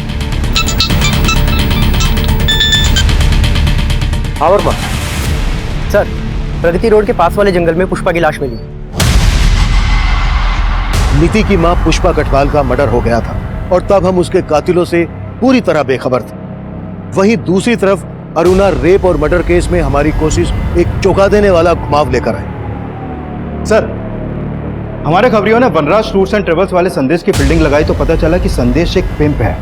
और सर, प्रगति रोड के पास वाले जंगल में पुष्पा की लाश मिली। नीति की मां पुष्पा कटवाल का मर्डर हो गया था और तब हम उसके कातिलों से पूरी तरह बेखबर थे। वहीं दूसरी तरफ अरुणा रेप और मर्डर केस में हमारी कोशिश एक चौंका देने वाला घुमाव लेकर आई। सर, हमारे खबरियों ने वनराज टूर्स एंड ट्रेवल्स वाले संदेश की फील्डिंग लगाई तो पता चला कि संदेश एक पिम्प है।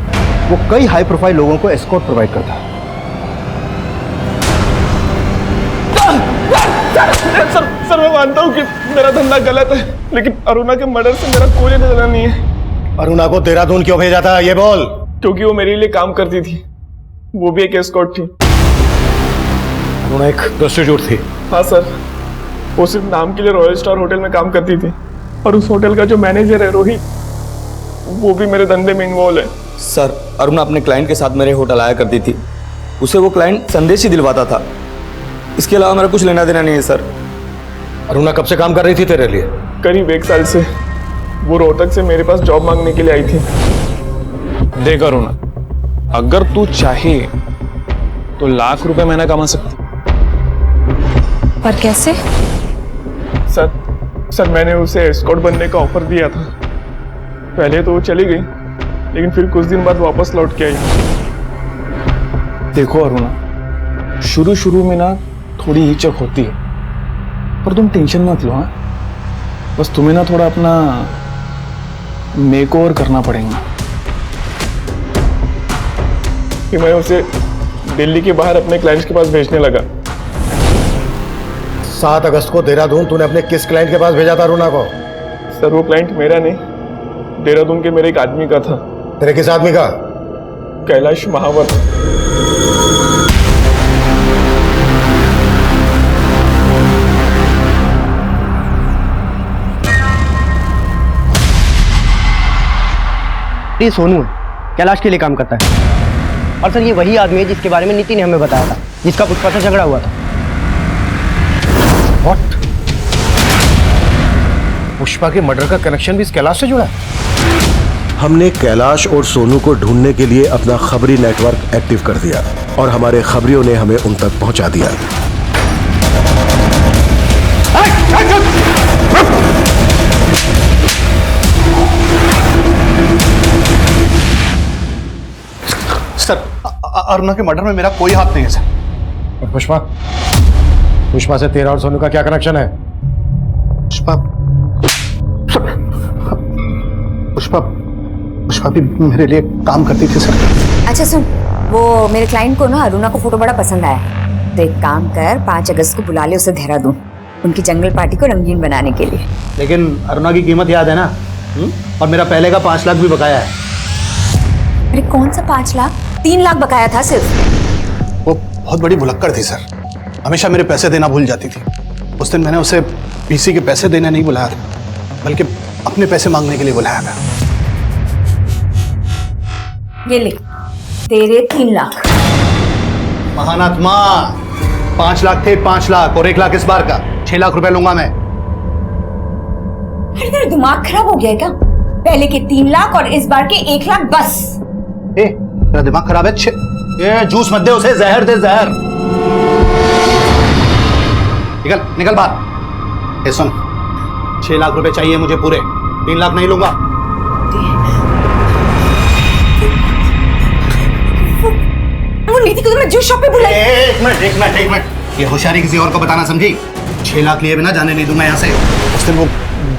वो कई हाई प्रोफाइल लोगों को एस्कॉर्ट प्रोवाइड करता है। सर मैं मानता हूँ कि मेरा धंधा गलत है, लेकिन अरुणा के मर्डर से मेरा कोई लेना नहीं है। अरुणा को देहरादून क्यों भेजा था ये बोल? क्योंकि वो मेरे लिए काम करती थी, वो भी एक एस्कॉर्ट थी। अरुणा एक प्रोस्टिट्यूट थी? हाँ सर, वो सिर्फ नाम के लिए रॉयल स्टार होटल में काम करती थी और उस होटल का जो मैनेजर है रोहित, वो भी मेरे धंधे में इन्वॉल्व है। सर, अरुणा अपने क्लाइंट के साथ मेरे होटल आया करती थी। उसे वो क्लाइंट संदेश ही दिलवाता था। इसके अलावा मेरा कुछ लेना देना नहीं है सर। अरुणा कब से काम कर रही थी तेरे लिए? करीब 1 साल से। वो रोहतक से मेरे पास जॉब मांगने के लिए आई थी। देख अरुणा, अगर तू चाहे तो लाख रुपए महीना कमा सकती। पर कैसे? सर मैंने उसे एस्कॉर्ट बनने का ऑफर दिया था। पहले तो वो चली गई, लेकिन फिर कुछ दिन बाद वापस लौट के आई। देखो अरुणा, शुरू में ना थोड़ी हिचक होती है, पर तुम टेंशन मत लो। हाँ, बस तुम्हें ना थोड़ा अपना मेकओवर करना पड़ेगा। कि मैं उसे दिल्ली के बाहर अपने क्लाइंट्स के पास भेजने लगा। 7 अगस्त को देहरादून तूने अपने किस क्लाइंट के पास भेजा था अरुणा को? सर वो क्लाइंट मेरा नहीं, देहरादून के मेरे एक आदमी का था। तेरे किस आदमी का? कैलाश महावत। ये सोनू है, कैलाश के लिए काम करता है। और सर ये वही आदमी है जिसके बारे में नीति ने हमें बताया था, जिसका पुष्पा से झगड़ा हुआ था। What? पुष्पा के मर्डर का कनेक्शन भी इस कैलाश से जुड़ा है? हमने कैलाश और सोनू को ढूंढने के लिए अपना खबरी नेटवर्क एक्टिव कर दिया और हमारे खबरियों ने हमें उन तक पहुंचा दिया। सर, अरुणा के मर्डर में मेरा कोई हाथ नहीं है सर। और पुष्पा से तेरा और सोनू का क्या कनेक्शन है? पुष्पा भी मेरे लिए काम करती थी सर। अच्छा सुन, वो मेरे क्लाइंट को ना अरुणा को फोटो बड़ा पसंद आया, तो एक काम कर, 5 अगस्त को बुला ले उसे देहरादून, उनकी जंगल पार्टी को रंगीन बनाने के लिए। लेकिन अरुणा की कीमत याद है ना? और मेरा पहले का 5 लाख भी बकाया है। अरे कौन सा 5 लाख? 3 लाख बकाया था सिर्फ। वो बहुत बड़ी भुलक्कड़ थी सर, हमेशा मेरे पैसे देना भूल जाती थी। उस दिन मैंने उसे पीसी के पैसे देने नहीं बुलाया था, बल्कि अपने पैसे मांगने के लिए बुलाया था। ये ले तेरे 3 लाख। महानात्मा, 5 लाख थे, 5 लाख और 1 लाख इस बार का, 6 लाख रुपए लूंगा मैं। अरे तेरा दिमाग खराब हो गया है क्या? पहले के 3 लाख और इस बार के 1 लाख बस। तेरा दिमाग खराब है? ये जूस मत दे उसे, जहर दे, जहर। निकल बाहर। सुन, 6 लाख रुपए चाहिए मुझे पूरे, 3 लाख नहीं लूंगा। वो नीति को तुम्हें जूस शॉप पे बुलाई। एक मिनट, ये होशियारी किसी और को बताना समझी? 6 लाख लिए बिना जाने नहीं दूंगा यहाँ से। उस दिन वो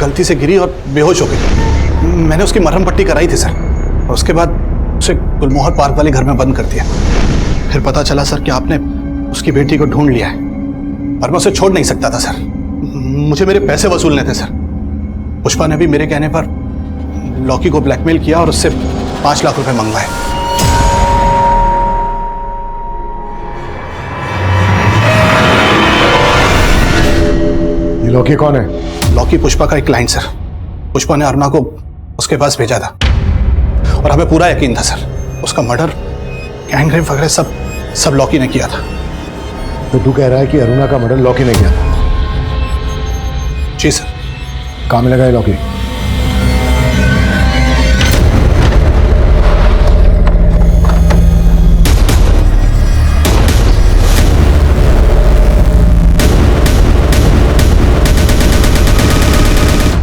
गलती से गिरी और बेहोश हो गई। मैंने उसकी मरहम पट्टी कराई थी सर, और उसके बाद उसे गुलमोहर पार्क वाले घर में बंद कर दिया। फिर पता चला सर कि आपने उसकी बेटी को ढूंढ लिया है, और मैं उसे छोड़ नहीं सकता था सर। मुझे मेरे पैसे वसूलने थे सर। पुष्पा ने भी मेरे कहने पर लॉकी को ब्लैकमेल किया और उससे 5 लाख रुपए मंगवाए। ये लॉकी कौन है? लॉकी पुष्पा का एक क्लाइंट सर। पुष्पा ने अरुणा को उसके पास भेजा था। और हमें पूरा यकीन था सर, उसका मर्डर, गैंग रेप वगैरह सब लॉकी ने किया था। तो तू कह रहा है कि अरुणा का मर्डर लॉकी ने किया था? जी सर। कहाँ में लगा है लॉकी?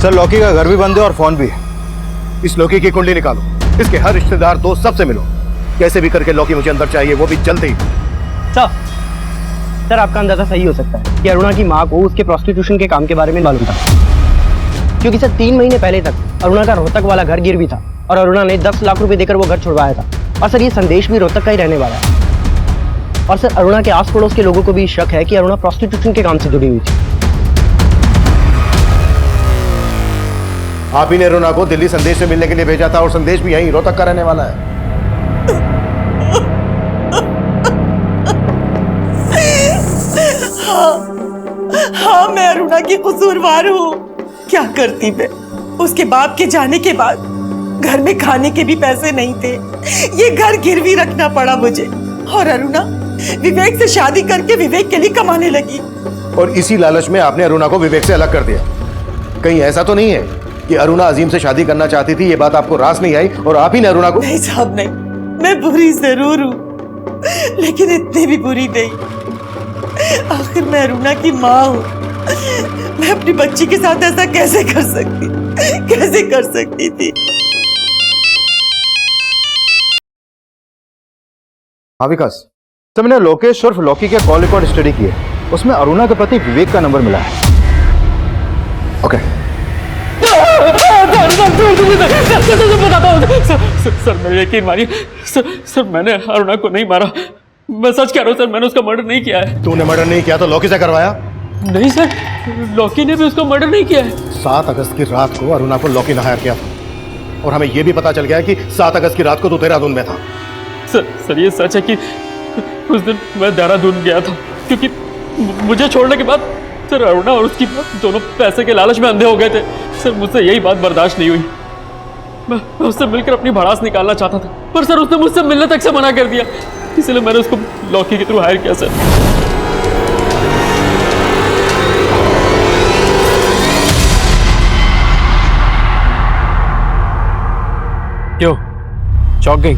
सर लॉकी का घर भी बंद है और फोन भी है। इस लॉकी की कुंडली निकालो, इसके हर रिश्तेदार दोस्त सबसे मिलो, कैसे भी करके लॉकी मुझे अंदर चाहिए, वो भी जल्दी ही। सर आपका अंदाजा सही हो सकता है कि अरुणा की माँ को उसके प्रोस्टिट्यूशन के काम के बारे में मालूम था, क्योंकि सर 3 महीने पहले तक अरुणा का रोहतक वाला घर गिरवी था और अरुणा ने 10 लाख रुपए देकर वो घर छुड़वाया था। और सर ये संदेश भी रोहतक का ही रहने वाला है। और सर अरुणा के आस पड़ोस के लोगों को भी शक है कि अरुणा प्रोस्टिट्यूशन के काम से जुड़ी हुई थी। आप ही ने अरुणा को दिल्ली संदेश से मिलने के लिए भेजा था और संदेश भी यहीं रोहतक का रहने वाला है। हाँ, मैं अरुणा की कसूरवार हूँ। क्या करती मैं? उसके बाप के जाने के बाद घर में खाने के भी पैसे नहीं थे, ये घर गिरवी रखना पड़ा मुझे। और अरुणा विवेक से शादी करके विवेक के लिए कमाने लगी। और इसी लालच में आपने अरुणा को विवेक से अलग कर दिया। कहीं ऐसा तो नहीं है कि अरुणा अजीम से शादी करना चाहती थी, ये बात आपको रास नहीं आई और आप ही ने अरुणा को? नहीं साहब नहीं, मैं बुरी जरूर हूँ लेकिन इतनी भी बुरी नहीं। आखिर मैं अरुणा की माँ हूँ, मैं अपनी बच्ची के साथ ऐसा कैसे कर सकती थी? हाँ विकास, तो मैंने लोकेश और लॉकी के कॉल रिकॉर्ड स्टडी किए, उसमें अरुणा के पति विवेक का नंबर मिला है। ओके सर मेरे यकीन मानिए सर मैंने अरुणा को नहीं मारा, मैं सच कह रहा हूँ सर, मैंने उसका मर्डर नहीं किया है। तूने मर्डर नहीं किया तो लॉकी से करवाया? नहीं सर, लॉकी ने भी उसका मर्डर नहीं किया है। 7 अगस्त की रात को अरुणा को लॉकी ने हायर किया था और हमें यह भी पता चल गया कि 7 अगस्त की रात को तू देहरादून में था। सर ये सच है कि उस दिन मैं देहरादून गया था, क्योंकि मुझे छोड़ने के बाद सर अरुणा और उसकी बात दोनों पैसे के लालच में अंधे हो गए थे। सर मुझसे यही बात बर्दाश्त नहीं हुई, मैं उससे मिलकर अपनी भड़ास निकालना चाहता था, पर सर उसने मुझसे मिलने तक से मना कर दिया, इसलिए मैंने उसको लॉकी के थ्रू हायर किया सर। क्यों चौंक गई?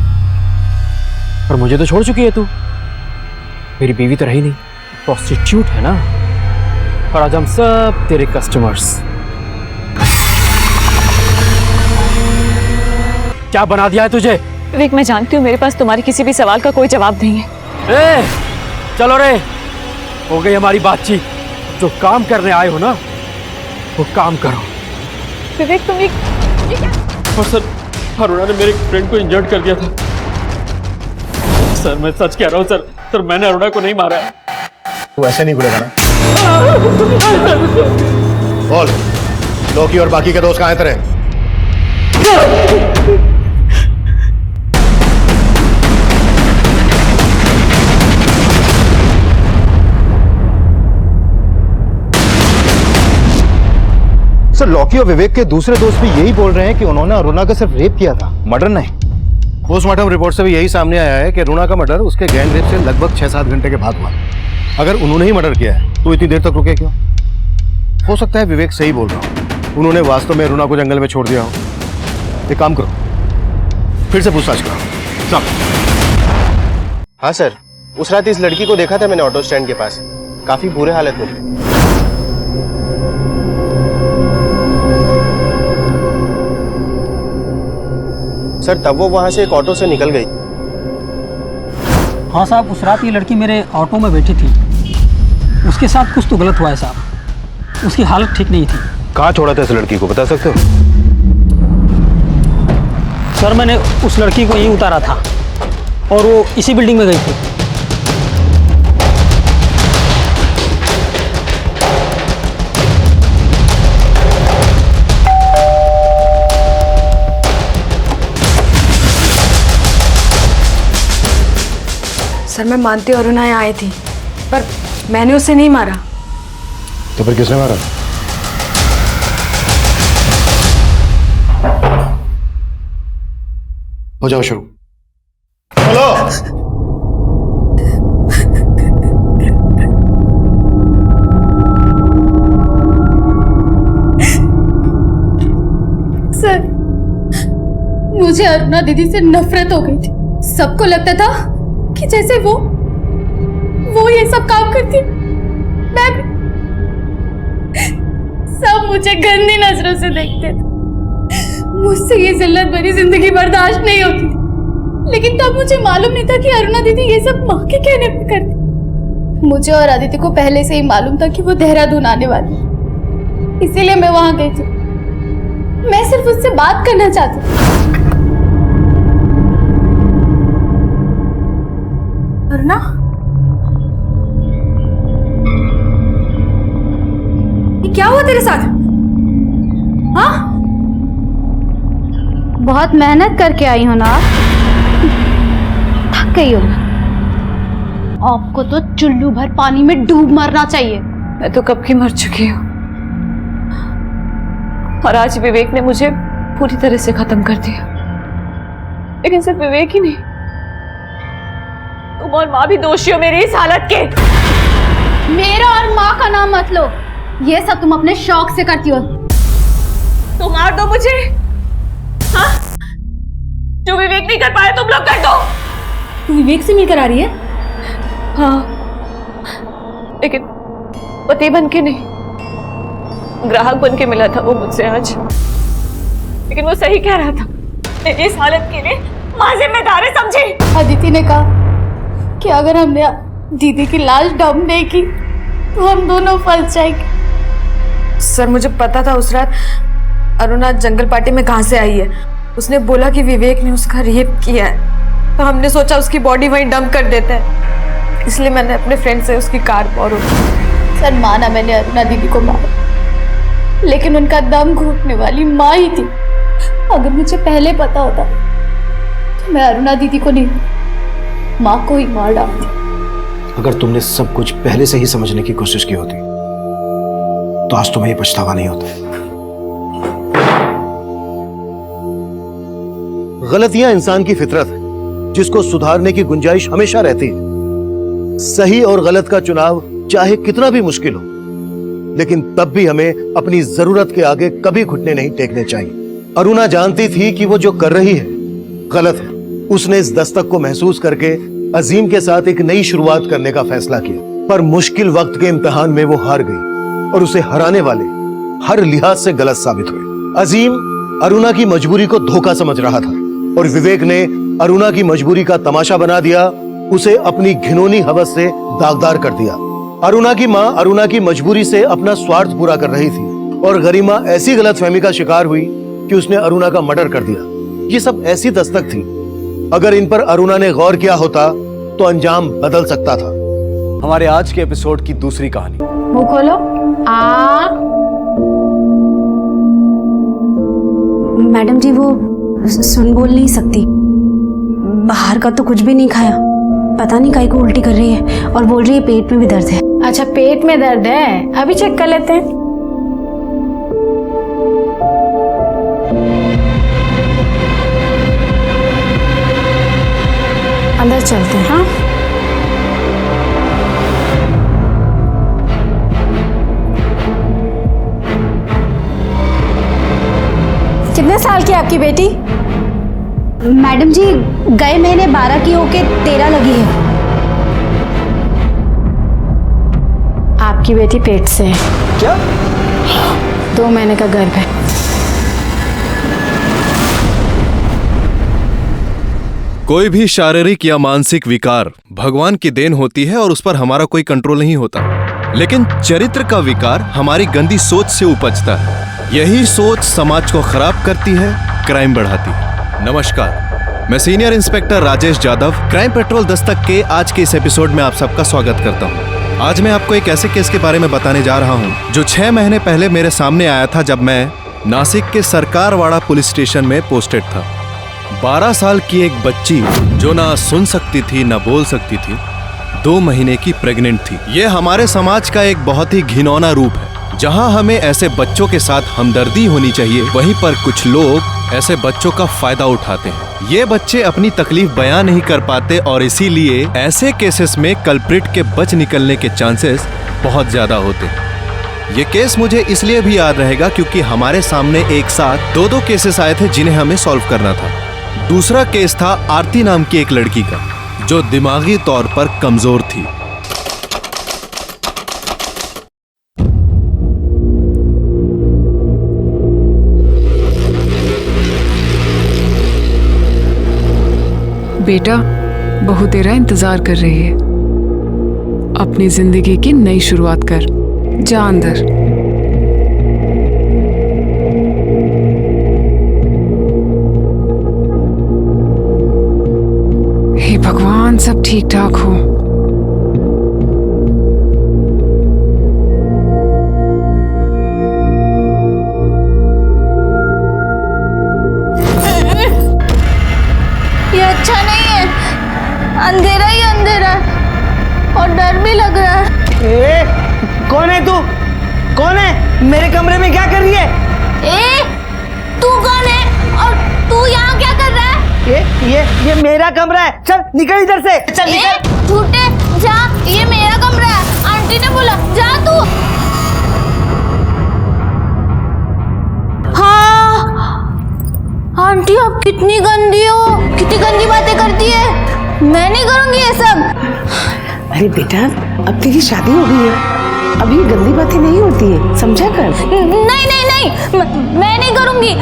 पर मुझे तो छोड़ चुकी है तू, मेरी बीवी तो रही नहीं, प्रोस्टिट्यूट है ना, और आज हम सब तेरे कस्टमर्स। क्या बना दिया है तुझे? विवेक मैं जानती हूँ मेरे पास तुम्हारे किसी भी सवाल का कोई जवाब नहीं है। चलो रे, हो गई हमारी बातचीत, जो काम करने आए हो ना वो काम करो। विवेक तुम और सर अरुणा ने मेरे फ्रेंड को इंजर्ड कर दिया था सर, मैं सच कह रहा हूँ सर मैंने अरुणा को नहीं मारा है। तू ऐसे नहीं बोलेगा ना? बोल, लॉकी और बाकी के दोस्त कहाँ हैं तेरे? सर लॉकी और विवेक के दूसरे दोस्त भी यही बोल रहे हैं कि उन्होंने अरुणा का सिर्फ रेप किया था, मर्डर नहीं। पोस्टमार्टम रिपोर्ट से भी यही सामने आया है कि अरुणा का मर्डर उसके गैंग रेप से लगभग 6-7 घंटे के बाद हुआ। अगर उन्होंने ही मर्डर किया है तो इतनी देर तक रुके क्यों? हो सकता है विवेक सही बोल रहा हो, उन्होंने वास्तव में अरुणा को जंगल में छोड़ दिया हो। एक काम करो, फिर से पूछताछ करो। चल। हाँ सर, उस रात इस लड़की को देखा था मैंने ऑटो स्टैंड के पास, काफी बुरे हालत में थी। सर तब वो वहां से एक ऑटो से निकल गई। हाँ साहब, उस रात ये लड़की मेरे ऑटो में बैठी थी, उसके साथ कुछ तो गलत हुआ है साहब, उसकी हालत ठीक नहीं थी। कहाँ छोड़ा था इस लड़की को, बता सकते हो? सर मैंने उस लड़की को यहीं उतारा था और वो इसी बिल्डिंग में गई थी। सर मैं मानती हूँ अरुणा यहाँ आई थी, पर मैंने उसे नहीं मारा। तो फिर किसने मारा? हो जाओ शुरू। बोलो। सर, मुझे अरुणा दीदी से नफरत हो गई थी। सबको लगता था कि जैसे वो ये सब काम करती, मैं भी। सब मुझे गंदी नजरों से देखते थे। मुझसे ये जिल्लत भरी जिंदगी बर्दाश्त नहीं होती थी। लेकिन तब मुझे मालूम नहीं था कि अरुणा दीदी ये सब माँ के कहने पे करती। मुझे और आदित्य को पहले से ही मालूम था कि वो देहरादून आने वाली, इसीलिए मैं वहां गई थी। मैं सिर्फ उससे बात करना चाहती थी। अरुणा, ये क्या हुआ तेरे साथ? हाँ? बहुत मेहनत करके आई हो ना, थक गई हो। आपको तो चुल्लू भर पानी में डूब मरना चाहिए। मैं तो कब की मर चुकी हूँ, और आज विवेक ने मुझे पूरी तरह से खत्म कर दिया। लेकिन सिर्फ विवेक ही नहीं, तुम और माँ भी दोषी हो मेरी इस हालत के। मेरा और माँ का नाम मत लो, ये सब तुम अपने शौक से करती हो। तो मार दो मुझे, हाँ? जो विवेक नहीं कर पाया तुम लोग कर दो। तू विवेक से मिलकर आ रही है? हाँ, लेकिन पति बन के नहीं, ग्राहक बन के मिला था वो मुझसे आज। लेकिन वो सही कह रहा था, मेरी इस हालत के लिए माँ जिम्मेदार है, समझी? अदिति ने कहा कि अगर हमने दीदी की लाश डंप नहीं की तो हम दोनों फंस जाएंगे। सर, मुझे पता था उस रात अरुणा जंगल पार्टी में कहाँ से आई है। उसने बोला कि विवेक ने उसका रेप किया है, तो हमने सोचा उसकी बॉडी वहीं डंप कर देते हैं, इसलिए मैंने अपने फ्रेंड से उसकी कार बोरो की। सर, माना मैंने अरुणा दीदी को मारा, लेकिन उनका दम घुटने वाली माँ ही थी। अगर मुझे पहले पता होता तो मैं अरुणा दीदी को नहीं, माँ को ही मार डालती। अगर तुमने सब कुछ पहले से ही समझने की कोशिश की होती तो आज तुम्हें ये पछतावा नहीं होता। गलतियां इंसान की फितरत है, जिसको सुधारने की गुंजाइश हमेशा रहती है। सही और गलत का चुनाव चाहे कितना भी मुश्किल हो, लेकिन तब भी हमें अपनी जरूरत के आगे कभी घुटने नहीं टेकने चाहिए। अरुणा जानती थी कि वो जो कर रही है गलत है। उसने इस दस्तक को महसूस करके अजीम के साथ एक नई शुरुआत करने का फैसला किया, पर मुश्किल वक्त के इम्तिहान में वो हार गई और उसे हराने वाले हर लिहाज से गलत साबित हुए। अजीम अरुणा की मजबूरी को धोखा समझ रहा था और विवेक ने अरुणा की मजबूरी का तमाशा बना दिया, उसे अपनी घिनौनी हवस से दागदार कर दिया। अरुणा की माँ अरुणा की मजबूरी से अपना स्वार्थ पूरा कर रही थी और गरिमा ऐसी गलतफहमी का शिकार हुई कि उसने अरुणा का मर्डर कर दिया। ये सब ऐसी दस्तक थी, अगर इन पर अरुणा ने गौर किया होता तो अंजाम बदल सकता था। हमारे आज के एपिसोड की दूसरी कहानी। मुंह खोलो। मैडम जी, वो सुन बोल नहीं सकती, बाहर का तो कुछ भी नहीं खाया, पता नहीं काहे को उल्टी कर रही है और बोल रही है पेट में भी दर्द है। अच्छा, पेट में दर्द है, अभी चेक कर लेते हैं। अंदर चलते हैं। हाँ, कितने साल की आपकी बेटी? मैडम जी, गए महीने 12 की होके 13 लगी है। आपकी बेटी पेट से है। क्या? 2 महीने का गर्भ है। कोई भी शारीरिक या मानसिक विकार भगवान की देन होती है और उस पर हमारा कोई कंट्रोल नहीं होता, लेकिन चरित्र का विकार हमारी गंदी सोच से उपजता है। यही सोच समाज को खराब करती है, क्राइम बढ़ाती है। नमस्कार, मैं senior inspector Rajesh Jadhav crime petrol Dastak के आज के इस एपिसोड में आप सबका स्वागत करता हूं। आज मैं आपको एक ऐसे केस के बारे में बताने जा रहा हूं जो 6 महीने पहले मेरे सामने आया था, जब मैं नासिक के सरकारवाड़ा पुलिस स्टेशन में पोस्टेड था। 12 साल की एक बच्ची जो ना सुन सकती थी ना बोल सकती थी, 2 महीने की प्रेग्नेंट थी। ये हमारे समाज का एक बहुत ही घिनौना रूप है। जहां हमें ऐसे बच्चों के साथ हमदर्दी होनी चाहिए, वहीं पर कुछ लोग ऐसे बच्चों का फायदा उठाते हैं। ये बच्चे अपनी तकलीफ बयां नहीं कर पाते और इसीलिए ऐसे केसेस में कल्प्रिट के बच निकलने के चांसेस बहुत ज्यादा होते हैं। ये केस मुझे इसलिए भी याद रहेगा क्योंकि हमारे सामने एक साथ दो केसेस आए थे जिन्हें हमें सॉल्व करना था। दूसरा केस था आरती नाम की एक लड़की का, जो दिमागी तौर पर कमजोर थी। बेटा, बहू तेरा इंतजार कर रही है। अपनी जिंदगी की नई शुरुआत कर। जा अंदर। हे भगवान, सब ठीक ठाक हो। ये अच्छा नहीं है, अंधेरा ही अंधेरा और डर भी लग रहा है। कौन है तू? कौन है? मेरे कमरे में क्या कर रही है? तू कौन है और तू यहाँ क्या कर रहा है? ये मेरा कमरा है। चल निकल इधर से। चल निकल। झूठे, जा, ये मेरा कमरा है। आंटी ने बोला जा तू। हाँ, आंटी आप कितनी गंदी हो, कितनी गंदी बातें करती है। मैं नहीं करूँगी ये सब। अरे बेटा, अब तेरी शादी हो गई है, अब ये गंदी बातें नहीं होती है, समझा कर। नहीं नहीं नहीं, मैं नहीं करूँगी।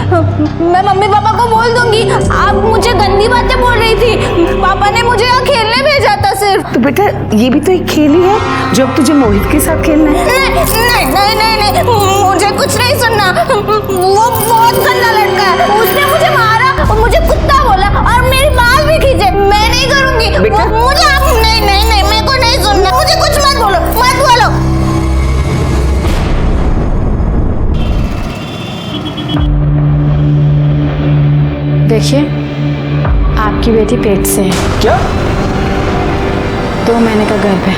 मैं मम्मी पापा को बोल दूंगी आप मुझे गंदी बातें बोल रही थी। पापा ने मुझे यहाँ खेलने भेजा था सिर्फ। तो बेटा, ये भी तो एक खेल ही है जो अब तुझे मोहित के साथ खेलना है। नहीं नहीं नहीं नहीं, मुझे कुछ नहीं सुनना। वो बहुत गंदा लड़का है, उसने मुझे मारा और मुझे कुत्ता बोला और मेरी बाल भी खींचे। मैं नहीं करूँगी। मुझे आप नहीं नहीं नहीं, मेरे को नहीं सुनना। मुझे कुछ मत बोलो, मत बोलो। देखिए, आपकी बेटी पेट से है। क्या? 2 महीने का गर्भ है।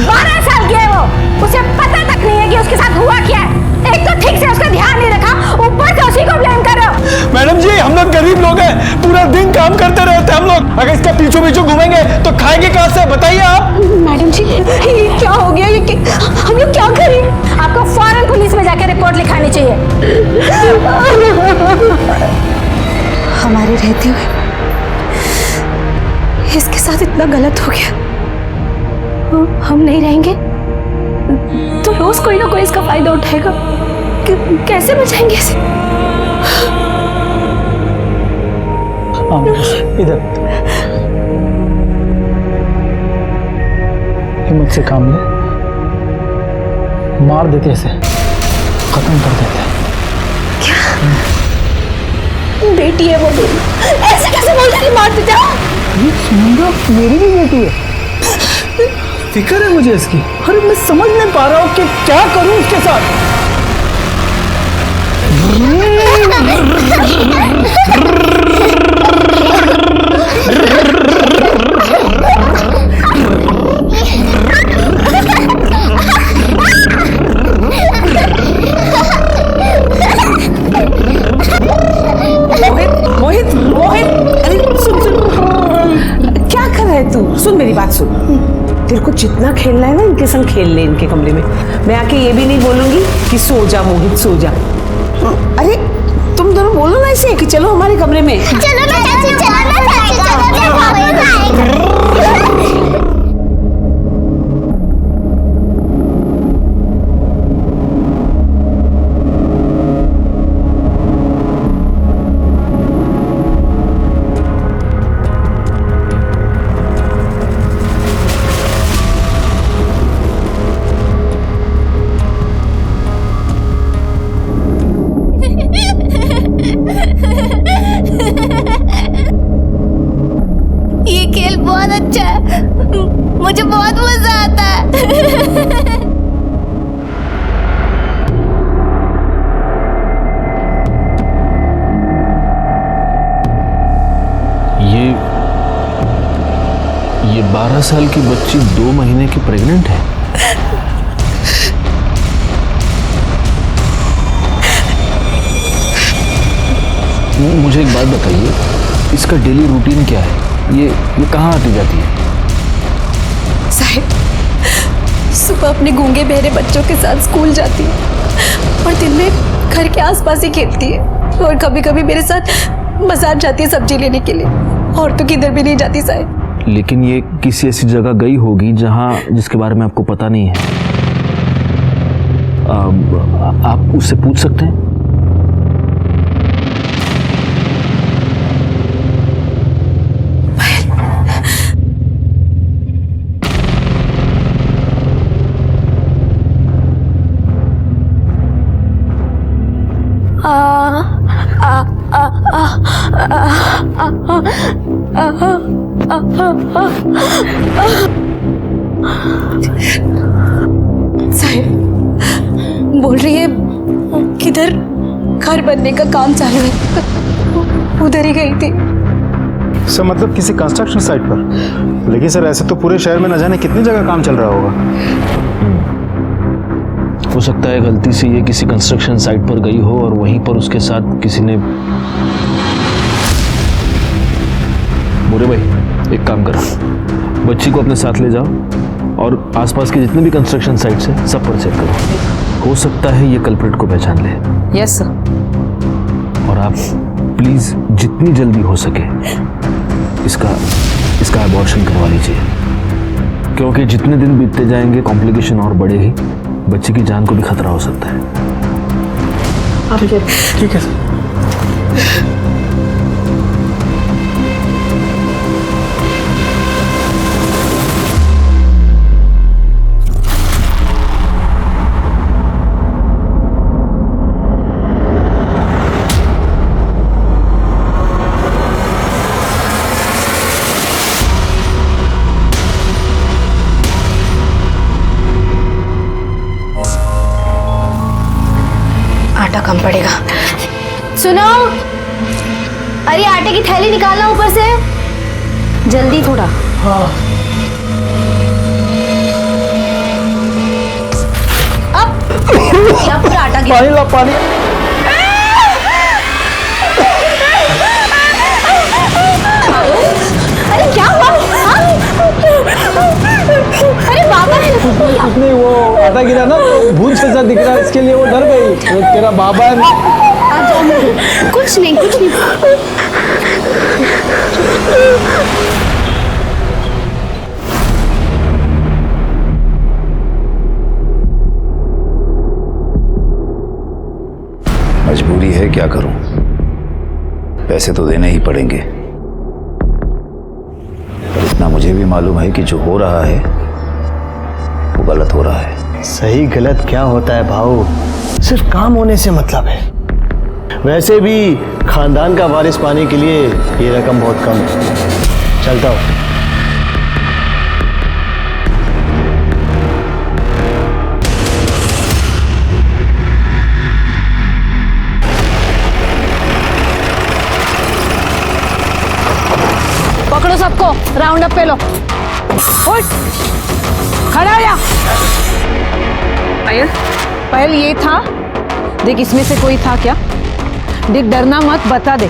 12 साल की है वो, उसे पता तक नहीं है कि उसके साथ हुआ क्या है। एक तो ठीक से उसका ध्यान नहीं रखा, ऊपर से उसी को ब्लेम कर रहे हो। मैडम जी, हम लोग गरीब लोग हैं, पूरा दिन काम करते रहते हैं हम लोग। अगर इसका पीछू पीछू घूमेंगे तो खाएंगे कहाँ से, बताइए आप। मैडम जी, ये क्या हो गया? हम लोग क्या करें? आपको फौरन पुलिस में जाकर रिपोर्ट लिखानी चाहिए। हमारे रहते हुए इसके साथ इतना गलत हो गया। हम नहीं रहेंगे तो रोज कोई ना कोई इसका फायदा उठाएगा। कैसे बचाएंगे इसे? इधर हिम्मत से काम ले, मार देते इसे, खत्म कर देते। बेटी है वो मेरी, ऐसे कैसे बोल रही? मार देते। सुनंदा मेरी भी बेटी है, फिक्र है मुझे इसकी। अरे मैं समझ नहीं पा रहा हूँ कि क्या करूँ उसके साथ। मोहित, मोहित, अरे सुन सुन, क्या कर रहा है तू? सुन मेरी बात सुन, तेरे को जितना खेलना है ना इनके संग खेल ले, इनके कमरे में। मैं आके ये भी नहीं बोलूंगी कि सो जा मोहित, सो जा। अरे तुम दोनों बोलो ना ऐसे कि चलो हमारे कमरे में। चलो ना चाची, चलो ना चाची, चलो ना। ये खेल बहुत अच्छा है, मुझे बहुत मजा आता है। ये 12 साल की बच्ची 2 महीने की प्रेग्नेंट है। मुझे एक बात बताइए, इसका डेली रूटीन क्या है? ये कहाँ आती जाती है? साहिब, सुबह अपने गूंगे बहरे बच्चों के साथ स्कूल जाती है और दिन में घर के आसपास ही खेलती है, और कभी कभी मेरे साथ बाजार जाती है सब्जी लेने के लिए, और तो किधर भी नहीं जाती साहिब। लेकिन ये किसी ऐसी जगह गई होगी जिसके बारे में आपको पता नहीं है। आप उससे पूछ सकते हैं। साहिब बोल रही है किधर घर बनने का काम चालू है, उधर ही गई थी। सर मतलब किसी कंस्ट्रक्शन साइट पर? लेकिन सर ऐसे तो पूरे शहर में न जाने कितनी जगह काम चल रहा होगा। हो सकता है गलती से ये किसी कंस्ट्रक्शन साइट पर गई हो और वहीं पर उसके साथ किसी ने। मोरे भाई एक काम करो, बच्ची को अपने साथ ले जाओ और आसपास के जितने भी कंस्ट्रक्शन साइट्स हैं सब पर चेक करो। हो सकता है ये कल्प्रिट को पहचान ले। Yes sir. और आप प्लीज जितनी जल्दी हो सके इसका अबॉर्शन करवा लीजिए, क्योंकि जितने दिन बीतते जाएंगे कॉम्प्लिकेशन और बढ़ेगी, बच्चे की जान को भी खतरा हो सकता है। ठीक है सर। आटा कम पड़ेगा। सुनो, अरे आटे की थैली निकालना ऊपर से, जल्दी थोड़ा। हाँ। अब पूरा आटा पानी ला पानी। अरे क्या हुआ? अरे बाबा कुछ नहीं, वो आटा गिरा ना तो भूत जैसा दिख रहा है, इसके लिए वो डर गई। तेरा बाबा है। कुछ नहीं कुछ नहीं। मजबूरी है, क्या करूं, पैसे तो देने ही पड़ेंगे। पर इतना मुझे भी मालूम है कि जो हो रहा है वो गलत हो रहा है। सही गलत क्या होता है भाऊ, सिर्फ काम होने से मतलब है। वैसे भी खानदान का वारिस पाने के लिए ये रकम बहुत कम है। चलता हूँ। पकड़ो सबको, राउंड अप पे लो। उठ, खड़ा हो जा। पायल ये था, देख इसमें से कोई था क्या? देख डरना मत, बता दे।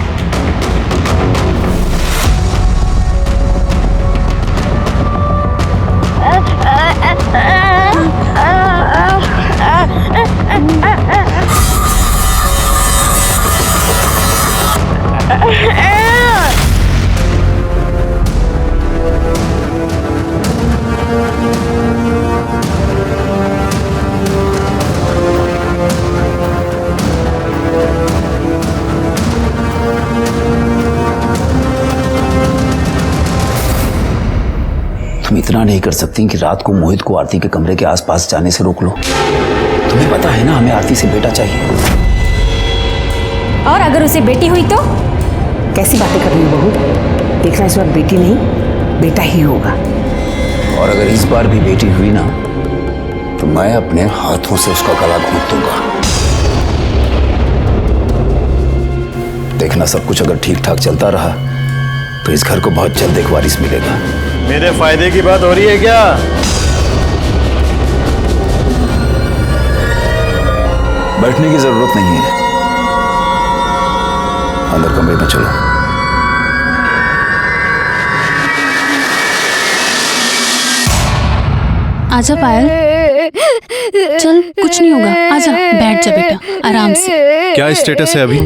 तुम इतना नहीं कर सकती कि रात को मोहित को आरती के कमरे के आसपास जाने से रोक लो? तुम्हें पता है ना हमें आरती से बेटा चाहिए। और अगर उसे बेटी हुई तो? कैसी बातें कर रही हो बहू? देखना इस बार बेटी नहीं बेटा ही होगा। और अगर इस बार भी बेटी हुई ना तो मैं अपने हाथों से उसका गला घोंट दूंगा। देखना सब कुछ अगर ठीक ठाक चलता रहा तो इस घर को बहुत जल्द एक वारिस मिलेगा। मेरे फायदे की बात हो रही है क्या? बैठने की जरूरत नहीं है, अंदर कमरे में चलो। आजा पायल, चल कुछ नहीं होगा, आजा बैठ जा बेटा आराम से। क्या स्टेटस है अभी?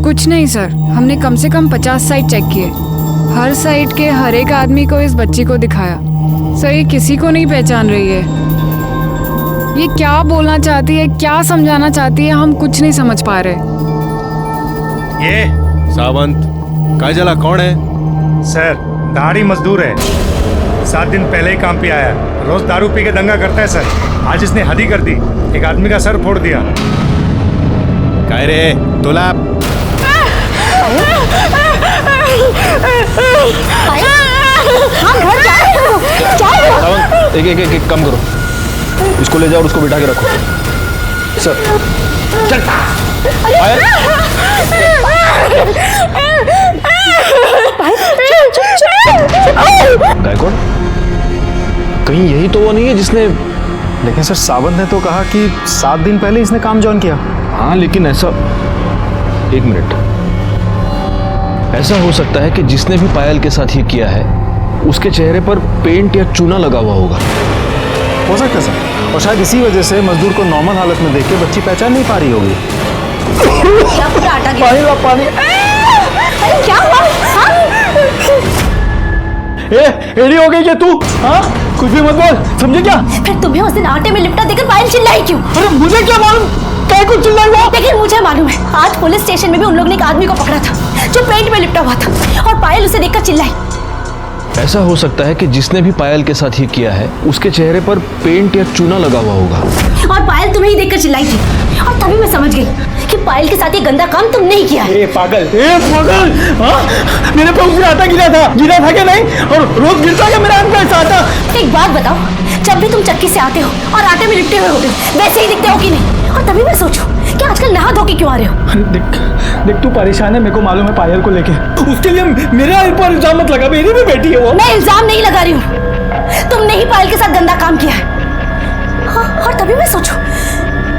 कुछ नहीं सर, हमने कम से कम 50 साइट चेक किए, हर साइट के हर एक आदमी को इस बच्ची को दिखाया। सर ये किसी को नहीं पहचान रही है, ये क्या बोलना चाहती है, क्या समझाना चाहती है, हम कुछ नहीं समझ पा रहे। ये सावंत काजला कौन है? सर दाढ़ी मजदूर है, 7 दिन पहले ही काम पे आया, रोज दारू पी के दंगा करता है सर। आज इसने हद ही कर दी, एक आदमी का सर फोड़ दिया। काय रे तोला? एक काम करो, इसको ले जाओ और उसको बिठा के रखो। सर चल गायकवाड़, कहीं यही तो वो नहीं है जिसने? लेकिन सर सावंत ने तो कहा कि 7 दिन पहले इसने काम ज्वाइन किया। हाँ लेकिन ऐसा, एक मिनट, ऐसा हो सकता है कि जिसने भी पायल के साथ ये किया है उसके चेहरे पर पेंट या चूना लगा हुआ होगा। हो सकता है सर, और शायद इसी वजह से मजदूर को नॉर्मल हालत में देख के बच्ची पहचान नहीं पा रही होगी। क्या पूरा आटा गिरा? पानी ला पानी। अरे क्या हुआ? एड़ी हो गई क्या तू? हाँ कुछ भी मत बोल, समझे क्या? फिर तुम्हें उस दिन आटे में लिपटा देकर पायल चिल्लाई क्यों? अरे मुझे क्या मालूम क्या कुछ चिल्लाई हुआ? लेकिन मुझे मालूम है, आज पुलिस स्टेशन में भी उन लोगों ने एक आदमी को पकड़ा था जो पेंट में लिपटा हुआ था और पायल उसे देखकर चिल्लाई। ऐसा हो सकता है कि जिसने भी पायल के साथ ये किया है उसके चेहरे पर पेंट या चूना लगा हुआ होगा और पायल तुम्हें ही देखकर चिल्लाई थी, और तभी मैं समझ गई कि पायल के साथ ये गंदा काम तुमने ही किया है। पागल, हाँ? मेरे पे ऊपर आटा गिरा था क्या नहीं? और रोज गिरता है मेरा अंदर आटा। एक बात बताओ, जब भी तुम चक्की से आते हो और आटे में लिपटे हुए होते हो वैसे ही दिखते हो कि नहीं? और तभी मैं सोचूं कि आजकल नहा धो के क्यों आ रहे हो? देख तू परेशान है, मेरे को मालूम है पायल को लेके, उसके लिए मेरे ऊपर इल्जाम मत लगा, मेरी भी बेटी है वो। मैं इल्जाम नहीं लगा रही हूँ, तुमने ही पायल के साथ गंदा काम किया है। हाँ, और तभी मैं सोचूं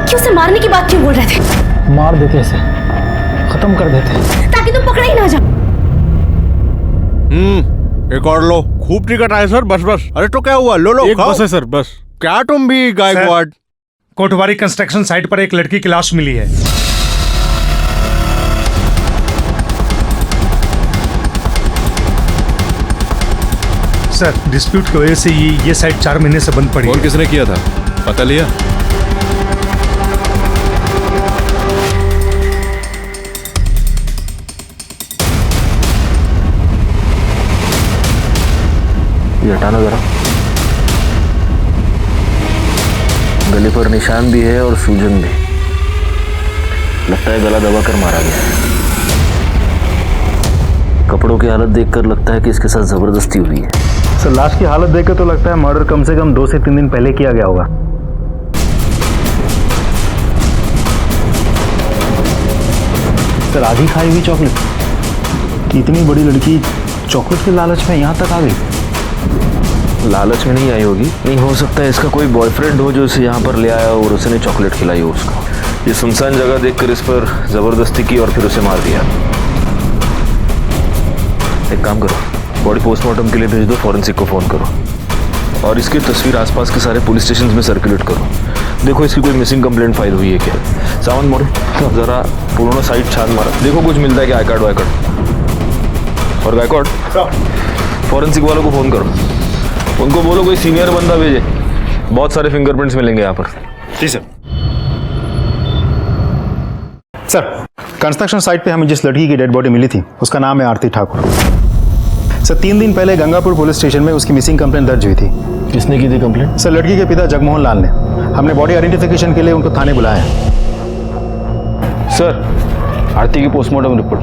कि उसे मारने की बात क्यों बोल रहे थे? मार देते ऐसे, खत्म कर देते ताकि तुम पकड़ा ही ना जाओ। एक और लो, खूब टिकट आए सर, बस बस। अरे तो क्या हुआ, लो लो एक बस है सर, बस। क्या तुम भी गायकवाड़? कोटवारी कंस्ट्रक्शन साइट पर एक लड़की की लाश मिली है। सर डिस्प्यूट की वजह से ये साइट 4 महीने से बंद पड़ी है। और किसने किया था पता लिया? ये हटाना जरा। गले पर निशान भी है और सूजन भी, लगता है गला दबाकर मारा गया है। कपड़ों की हालत देखकर लगता है कि इसके साथ जबरदस्ती हुई है। सर लाश की हालत देखकर तो लगता है मर्डर कम से कम 2 से 3 दिन पहले किया गया होगा। सर आधी खाई हुई चॉकलेट कि इतनी बड़ी लड़की चॉकलेट के लालच में यहाँ तक आ गई? लालच में नहीं आई होगी, नहीं हो सकता है इसका कोई बॉयफ्रेंड हो जो इसे यहाँ पर ले आया और उसने चॉकलेट खिलाई हो उसको। ये सुनसान जगह देखकर इस पर जबरदस्ती की और फिर उसे मार दिया। एक काम करो, बॉडी पोस्टमार्टम के लिए भेज दो, फॉरेंसिक को फोन करो और इसकी तस्वीर आसपास के सारे पुलिस स्टेशन में सर्कुलेट करो। देखो इसकी कोई मिसिंग कंप्लेंट फाइल हुई है क्या। सावंत मोड़ जरा पूर्ण साइट छान मारा, देखो कुछ मिलता है क्या, आई कार्ड वाई कार्ड। और गायकवाड़ फॉरेंसिक वालों को फोन करो, उनको बोलो कोई सीनियर बंदा भेजे, बहुत सारे फिंगरप्रिंट्स मिलेंगे यहाँ पर। जी सर। सर कंस्ट्रक्शन साइट पे हमें जिस लड़की की डेड बॉडी मिली थी उसका नाम है आरती ठाकुर। सर 3 दिन पहले गंगापुर पुलिस स्टेशन में उसकी मिसिंग कंप्लेंट दर्ज हुई थी। किसने की थी कंप्लेंट? सर लड़की के पिता जगमोहन लाल ने। हमने बॉडी आइडेंटिफिकेशन के लिए उनको थाने बुलाया है। सर आरती की postmortem report.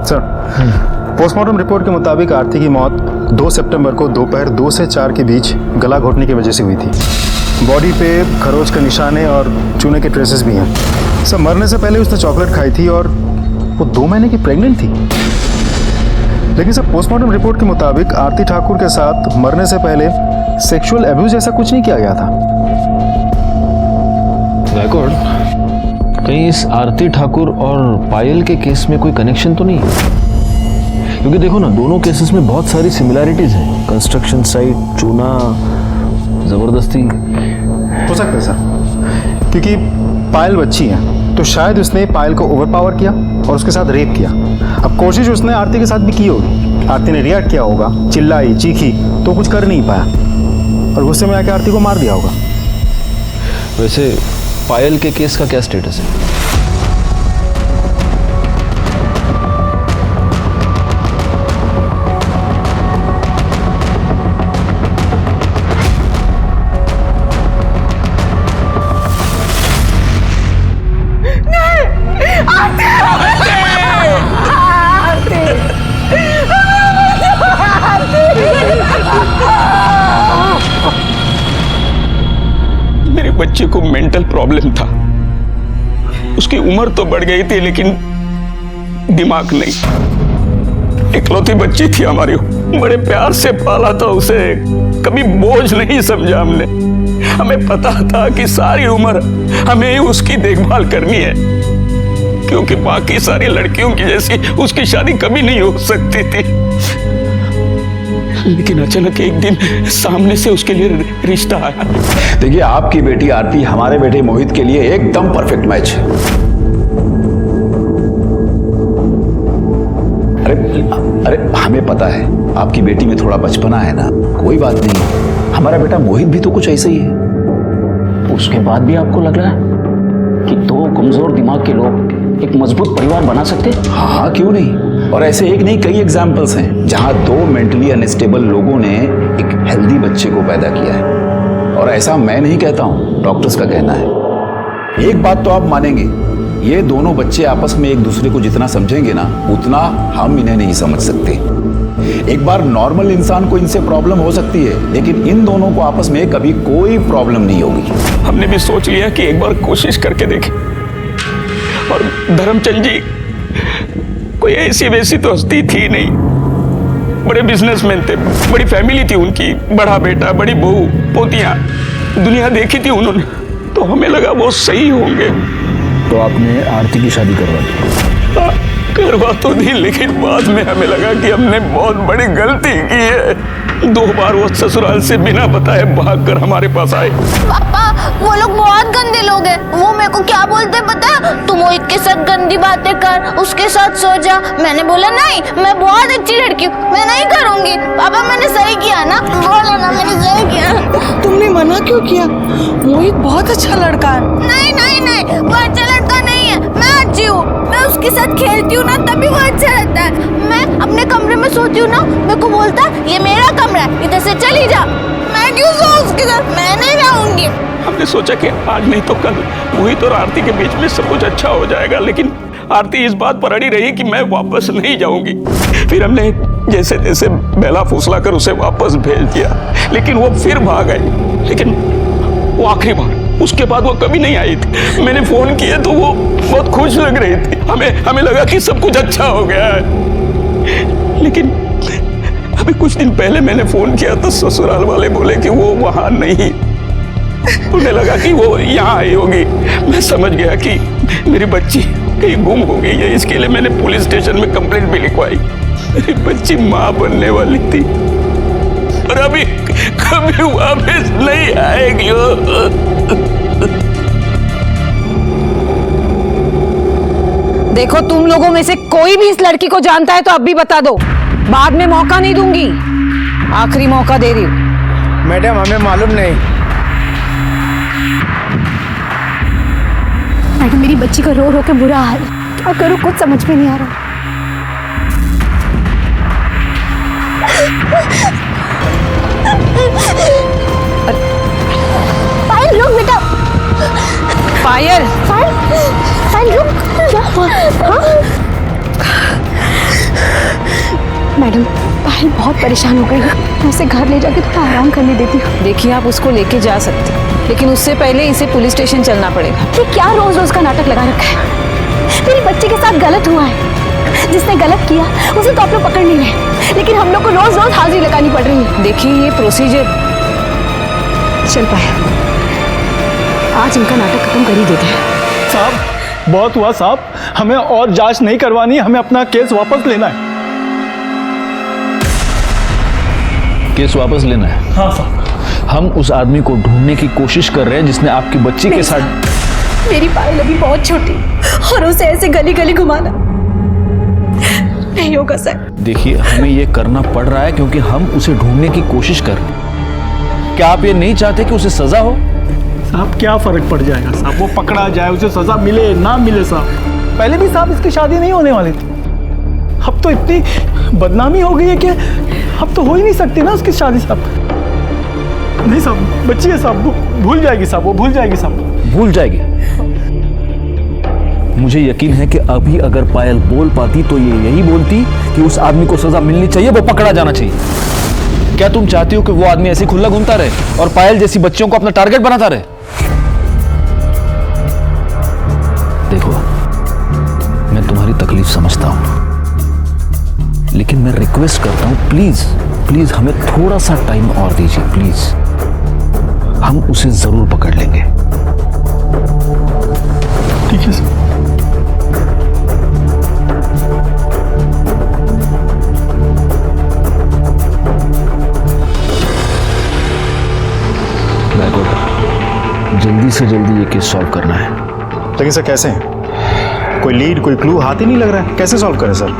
Sir postmortem report के मुताबिक आरती की मौत 2 सितंबर को दोपहर 2 से 4 के बीच गला घोटने की वजह से हुई थी। बॉडी पे खरोच के निशाने और चूने के ट्रेसेस भी हैं। सर मरने से पहले उसने चॉकलेट खाई थी और वो 2 महीने की प्रेग्नेंट थी। लेकिन सर पोस्टमार्टम रिपोर्ट के मुताबिक आरती ठाकुर के साथ मरने से पहले सेक्सुअल एब्यूज ऐसा कुछ नहीं किया गया था। गॉड, कहीं इस आरती ठाकुर और पायल के केस में कोई कनेक्शन तो नहीं है? क्योंकि देखो ना, दोनों केसेस में बहुत सारी सिमिलैरिटीज हैं। कंस्ट्रक्शन साइट, चूना, जबरदस्ती। हो सकता है सर, क्योंकि पायल बच्ची है तो शायद उसने पायल को ओवरपावर किया और उसके साथ रेप किया। अब कोशिश उसने आरती के साथ भी की होगी, आरती ने रिएक्ट किया होगा, चिल्लाई, चीखी, तो कुछ कर नहीं पाया और गुस्से में आके आरती को मार दिया होगा। वैसे पायल के केस का क्या स्टेटस है? मेरे बच्चे को मेंटल प्रॉब्लम था। उसकी उम्र तो बढ़ गई थी लेकिन दिमाग नहीं। इकलौती बच्ची थी हमारी, बड़े प्यार से पाला था उसे, कभी बोझ नहीं समझा हमने। हमें पता था कि सारी उम्र हमें ही उसकी देखभाल करनी है, क्योंकि बाकी सारी लड़कियों की जैसी उसकी शादी कभी नहीं हो सकती थी। लेकिन अचानक एक दिन सामने से उसके लिए रिश्ता आया। देखिए, आपकी बेटी आरती हमारे बेटे मोहित के लिए एकदम परफेक्ट मैच है। अरे हमें पता है आपकी बेटी में थोड़ा बचपना है ना, कोई बात नहीं। हमारा बेटा मोहित भी तो कुछ ऐसा ही है। उसके बाद भी आपको लग रहा है कि दो कमजोर दिमाग के लोग एक मजबूत परिवार बना सकते? हाँ, क्यों नहीं। और ऐसे एक नहीं कई एग्जाम्पल्स हैं जहां दो मेंटली अनस्टेबल लोगों ने एक हेल्दी बच्चे को पैदा किया है। और ऐसा मैं नहीं कहता हूं, डॉक्टर्स का कहना है। एक बात तो आप मानेंगे, ये दोनों बच्चे आपस में एक दूसरे को जितना समझेंगे ना, उतना हम इन्हें नहीं समझ सकते। एक बार नॉर्मल इंसान को इनसे प्रॉब्लम हो सकती है, लेकिन इन दोनों को आपस में कभी कोई प्रॉब्लम नहीं होगी। हमने भी सोच लिया कि एक बार कोशिश करके देखें। और धर्मचंद जी कोई ऐसी वैसी तो हस्ती थी नहीं, बड़े बिजनेसमैन थे, बड़ी फैमिली थी उनकी, बड़ा बेटा, बड़ी बहू, पोतियां, दुनिया देखी थी उन्होंने। तो हमें लगा वो सही होंगे। तो आपने आरती की शादी करवा दी? करवा तो दी, लेकिन बाद में हमें लगा कि हमने बहुत बड़ी गलती की है। 2 बार वो ससुराल से बिना बताए भागकर हमारे पास आए। पापा, वो लोग बहुत गंदे लोग हैं। वो मेरे को क्या बोलते पता है? तू मोहित के साथ गंदी बातें कर, उसके साथ सो जा। मैंने बोला नहीं, मैं बहुत अच्छी लड़की हूँ, मैं नहीं करूँगी। पापा मैंने सही किया ना? बोलो ना, मैंने सही किया। तुमने मना क्यों किया? मोहित बहुत अच्छा लड़का है। नहीं नहीं नहीं, वो अच्छा लड़का नहीं है। मैं अच्छी हूँ, मैं उसके साथ खेलती हूँ ना, तभी वो अच्छा रहता है। मैं अपने कमरे में सोती हूँ ना, मेरे को बोलता ये मेरा कमरा है, इधर से चली जा। मैं क्यों सो उसके साथ? मैं नहीं रहूंगी। हमने सोचा कि आज नहीं तो कल मोहित और आरती के बीच में सब कुछ अच्छा हो जाएगा, लेकिन आरती इस बात पर अड़ी रही कि मैं वापस नहीं जाऊंगी। फिर हमने जैसे तैसे बेला फुसला कर उसे वापस भेज दिया, लेकिन वो फिर भाग गई। लेकिन वो आखिरी बार, उसके बाद वो कभी नहीं आई थी। मैंने फोन किया तो वो बहुत खुश लग रही थी। हमें लगा कि सब कुछ अच्छा हो गया है। लेकिन अभी कुछ दिन पहले मैंने फोन किया तो ससुराल वाले बोले कि वो वहां नहीं। उन्हें लगा कि वो यहाँ आई होगी। मैं समझ गया कि मेरी बच्ची कहीं गुम हो गई है, इसके लिए मैंने पुलिस स्टेशन में कंप्लेंट भी लिखवाई। मेरी बच्ची माँ बनने वाली थी और अभी कभी वापस नहीं आएगी। देखो, तुम लोगों में से कोई भी इस लड़की को जानता है तो अब भी बता दो, बाद में मौका नहीं दूंगी। आखिरी मौका दे रही हूँ। मैडम, हमें मालूम नहीं। मैडम, मेरी बच्ची का रो रो के बुरा हाल, क्या करूँ कुछ समझ में नहीं आ रहा। पायल रुक बेटा। पायल, पायल रुक। क्या हुआ? मैडम, पायल बहुत परेशान हो गई है, मैं उसे घर ले जाके थोड़ा आराम करने देती हूँ। देखिए, आप उसको लेके जा सकते हैं, लेकिन उससे पहले इसे पुलिस स्टेशन चलना पड़ेगा। ये क्या रोज रोज का नाटक लगा रखा है? मेरी बच्ची के साथ गलत हुआ है, जिसने गलत किया उसे तो आप लोग पकड़ नहीं रहे, लेकिन हम लोग को रोज रोज हाजिरी लगानी पड़ रही है। देखिए ये प्रोसीजर चल पाया, आज इनका नाटक खत्म कर ही देते हैं। साहब बहुत हुआ साहब, हमें और जांच नहीं करवानी है, हमें अपना केस वापस लेना है। केस वापस लेना है? हाँ साहब। हम उस आदमी को ढूंढने की कोशिश कर रहे हैं जिसने आपकी बच्ची के साथ। मेरी पायल अभी बहुत छोटी और उसे ऐसे गली गली घुमाना नहीं होगा सर। देखिए हमें ये करना पड़ रहा है क्योंकि हम उसे ढूंढने की कोशिश कर रहे हैं। क्या आप ये नहीं चाहते कि उसे सजा हो? साहब क्या फर्क पड़ जाएगा साहब, वो पकड़ा जाए, उसे सजा मिले ना मिले साहब। पहले भी साहब इसकी शादी नहीं होने वाली थी, अब तो इतनी बदनामी हो गई है कि अब तो हो ही नहीं सकती ना उसकी शादी साहब। नहीं साहब, बच्ची है साहब, भूल जाएगी साहब, वो भूल जाएगी साहब। भूल जाएगी? मुझे यकीन है कि अभी अगर पायल बोल पाती तो ये यही बोलती कि उस आदमी को सजा मिलनी चाहिए, वो पकड़ा जाना चाहिए। क्या तुम चाहती हो कि वो आदमी ऐसे खुला घूमता रहे और पायल जैसी बच्चियों को अपना टारगेट बनाता रहे? देखो मैं तुम्हारी तकलीफ समझता हूं, लेकिन मैं रिक्वेस्ट करता हूं प्लीज प्लीज हमें थोड़ा सा टाइम और दीजिए प्लीज। हम उसे जरूर पकड़ लेंगे। ठीक है सर। जल्दी से जल्दी ये केस सॉल्व करना है। लेकिन सर कैसे? कोई लीड, कोई क्लू हाथ ही नहीं लग रहा है, कैसे सॉल्व करें सर?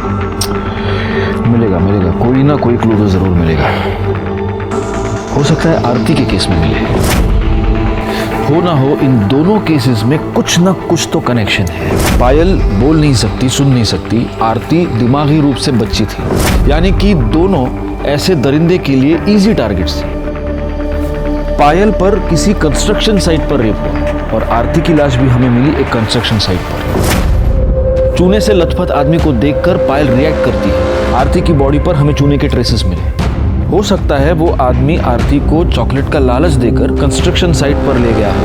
मिलेगा मिलेगा, कोई ना कोई क्लू तो जरूर मिलेगा। हो सकता है आरती के केस में मिले, हो ना हो इन दोनों केसेस में कुछ ना कुछ तो कनेक्शन है। पायल बोल नहीं सकती, सुन नहीं सकती, आरती दिमागी रूप से बच्ची थी, यानी कि दोनों ऐसे दरिंदे के लिए इजी टारगेट्स थे। पायल पर किसी कंस्ट्रक्शन साइट पर रेप हुआ और आरती की लाश भी हमें मिली एक कंस्ट्रक्शन साइट पर। चूने से लथपथ आदमी को देखकर पायल रिएक्ट करती है, आरती की बॉडी पर हमें चूने के ट्रेसेस मिले। हो सकता है वो आदमी आरती को चॉकलेट का लालच देकर कंस्ट्रक्शन साइट पर ले गया हो,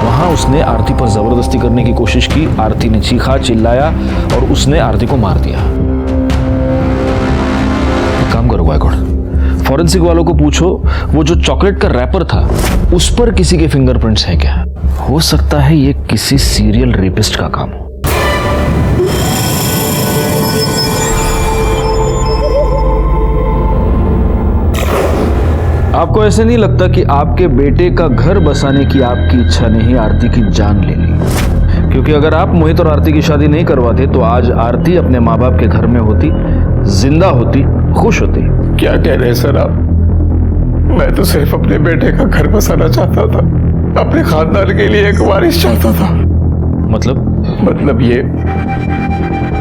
वहां उसने आरती पर जबरदस्ती करने की कोशिश की, आरती ने चीखा चिल्लाया और उसने आरती को मार दिया। एक काम करो गायकवाड़, फॉरेंसिक वालों को पूछो वो जो चॉकलेट का रैपर था उस पर किसी के फिंगरप्रिंट्स हैं क्या? हो सकता है ये किसी सीरियल रेपिस्ट का काम हो। आपको ऐसे नहीं लगता कि आपके बेटे का घर बसाने की आपकी इच्छा ने ही आरती की जान ले ली? क्योंकि अगर आप मोहित और आरती की शादी नहीं करवाते तो आज आरती अपने माँ बाप के घर में होती, जिंदा होती, खुश होती। क्या कह रहे हैं सर आप? मैं तो सिर्फ अपने बेटे का घर बसाना चाहता था, अपने खानदान के लिए एक वारिस चाहता था। मतलब ये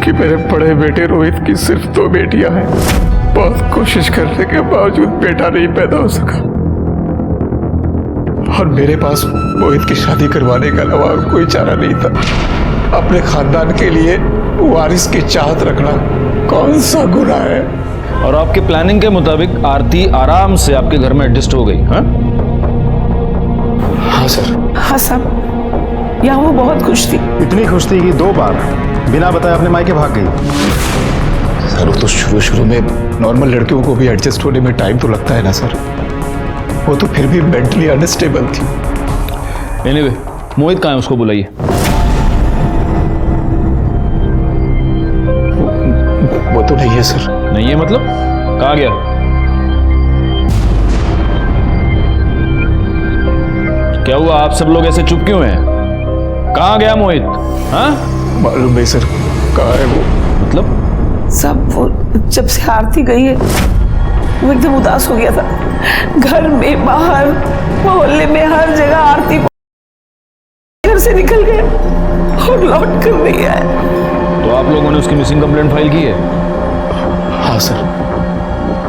कि मेरे बड़े बेटे रोहित की सिर्फ 2 बेटियां हैं। बहुत कोशिश करने के बावजूद बेटा नहीं पैदा हो सका और मेरे पास मोहित की शादी करवाने के अलावा और कोई चारा नहीं था। अपने खानदान के लिए वारिस की चाहत रखना कौन सा गुनाह है? और आपके प्लानिंग के मुताबिक आरती आराम से आपके घर में एडजस्ट हो गई? हाँ सर। हाँ साहब, यहाँ वो बहुत खुश थी। इतनी खुश थी कि 2 बार बिना बताए अपने मायके भाग गई। सर वो तो शुरू में नॉर्मल लड़कियों को भी एडजस्ट होने में टाइम तो लगता है ना सर, वो तो फिर भी मेंटली अनस्टेबल थी। एनीवे, मोहित कहाँ है? उसको बुलाइए। वो तो नहीं है सर। नहीं है मतलब? कहाँ गया? क्या हुआ, आप सब लोग ऐसे चुप क्यों हैं? कहाँ गया मोहित? हाँ मालूम नहीं सर, कहाँ है वो? मतलब सब वो जब से आरती गई है वो एकदम उदास हो गया था। घर में, बाहर, मोहल्ले में, हर जगह आरती घर से निकल गया और लौट कर नहीं आया। तो आप लोगों ने उसकी मिसिंग कंप्लेंट फाइल की है? हाँ सर।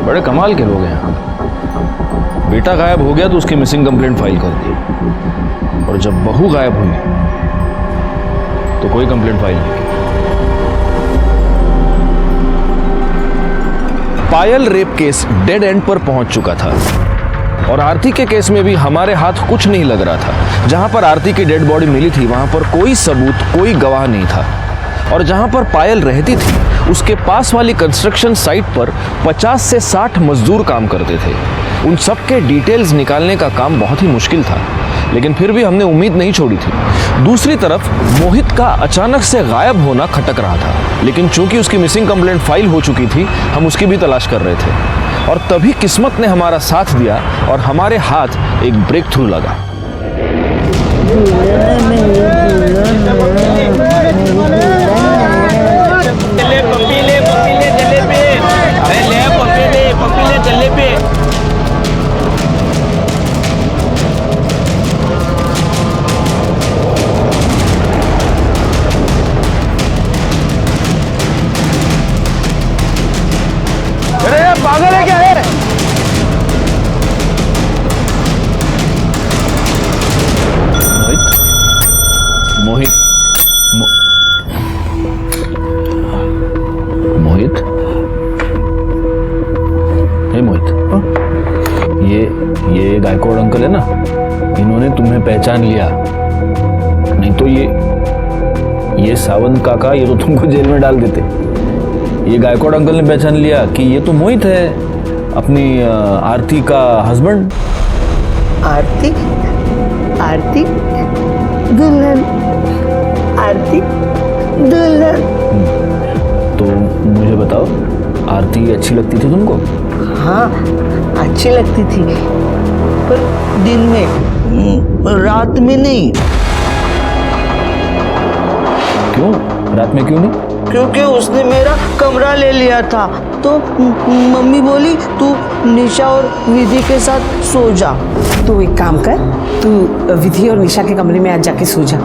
बड़े कमाल के लोग हैं। बेटा गायब हो गया तो उसकी मिसिंग कंप्लेंट फाइल कर दी, और जब बहू गायब हुई तो कोई कंप्लेंट फाइल नहीं की। पायल रेप केस डेड एंड पर पहुंच चुका था और आरती के केस में भी हमारे हाथ कुछ नहीं लग रहा था। जहां पर आरती की डेड बॉडी मिली थी वहां पर कोई सबूत, कोई गवाह नहीं था। और जहां पर पायल रहती थी उसके पास वाली कंस्ट्रक्शन साइट पर 50 से 60 मजदूर काम करते थे। उन सब के डिटेल्स निकालने का काम बहुत ही मुश्किल था, लेकिन फिर भी हमने उम्मीद नहीं छोड़ी थी। दूसरी तरफ मोहित का अचानक से गायब होना खटक रहा था, लेकिन चूंकि उसकी मिसिंग कंप्लेंट फाइल हो चुकी थी, हम उसकी भी तलाश कर रहे थे। और तभी किस्मत ने हमारा साथ दिया और हमारे हाथ एक ब्रेक थ्रू लगा। पागल है क्या है? मोहित मोहित हे मोहित, ये गायकवाड़ अंकल है ना, इन्होंने तुम्हें पहचान लिया। नहीं तो ये सावंत काका, ये तो तुमको जेल में डाल देते। ये गायकवाड़ अंकल ने पहचान लिया कि ये तो मोहित है, अपनी आरती का हस्बैंड। आरती? आरती दुल्हन, आरती दुल्हन। तो मुझे बताओ, आरती अच्छी लगती थी तुमको? हाँ, अच्छी लगती थी, पर दिन में, रात में नहीं। क्यों? रात में क्यों नहीं? क्योंकि उसने मेरा कमरा ले लिया था, तो मम्मी बोली तू निशा और विधि के साथ सो जा। तू एक काम कर, तू विधि और निशा के कमरे में आज जाके सो जा।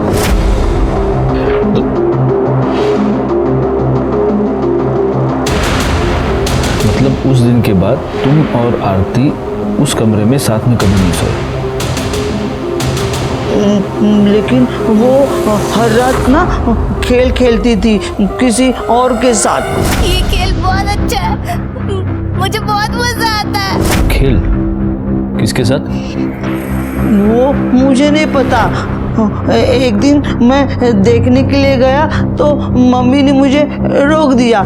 मतलब उस दिन के बाद तुम और आरती उस कमरे में साथ में कभी नहीं सोए? लेकिन वो हर रात ना खेल खेलती थी किसी और के साथ। ये खेल बहुत अच्छा है, मुझे बहुत मजा आता है। खेल? किसके साथ? वो मुझे नहीं पता। एक दिन मैं देखने के लिए गया तो मम्मी ने मुझे रोक दिया,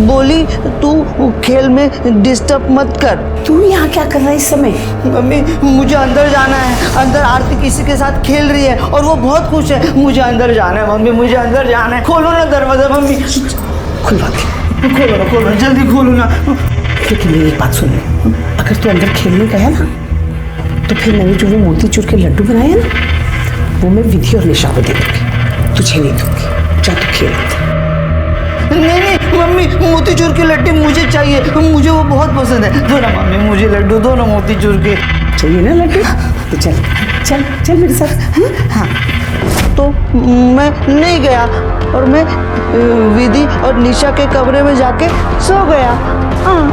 बोली तू खेल में डिस्टर्ब मत कर। तू यहाँ क्या कर रहा है इस समय? मम्मी मुझे अंदर जाना है, अंदर आरती किसी के साथ खेल रही है और वो बहुत खुश है। मुझे अंदर जाना है मम्मी, मुझे अंदर जाना है। खोलो ना दरवाजा मम्मी। खुलवा के खोलो जल्दी खोलो ना। लेकिन मेरी एक बात सुन, अगर तू अंदर खेलने गया ना तो फिर मैंने जो वो मोतीचूर के लड्डू बनाए हैं ना, वो मैं विधि और निशा को दे दूंगी, तुझे नहीं दूंगी। जा तू खेल। नहीं मम्मी, मोतीचूर के लड्डू मुझे चाहिए, मुझे वो बहुत पसंद है। दो ना मम्मी मुझे लड्डू, दो ना मोतीचूर के। चाहिए ना लड्डू? तो चल चल चल मेरे साथ। हाँ। तो मैं नहीं गया और मैं विधि और निशा के कमरे में जाके सो गया। हाँ।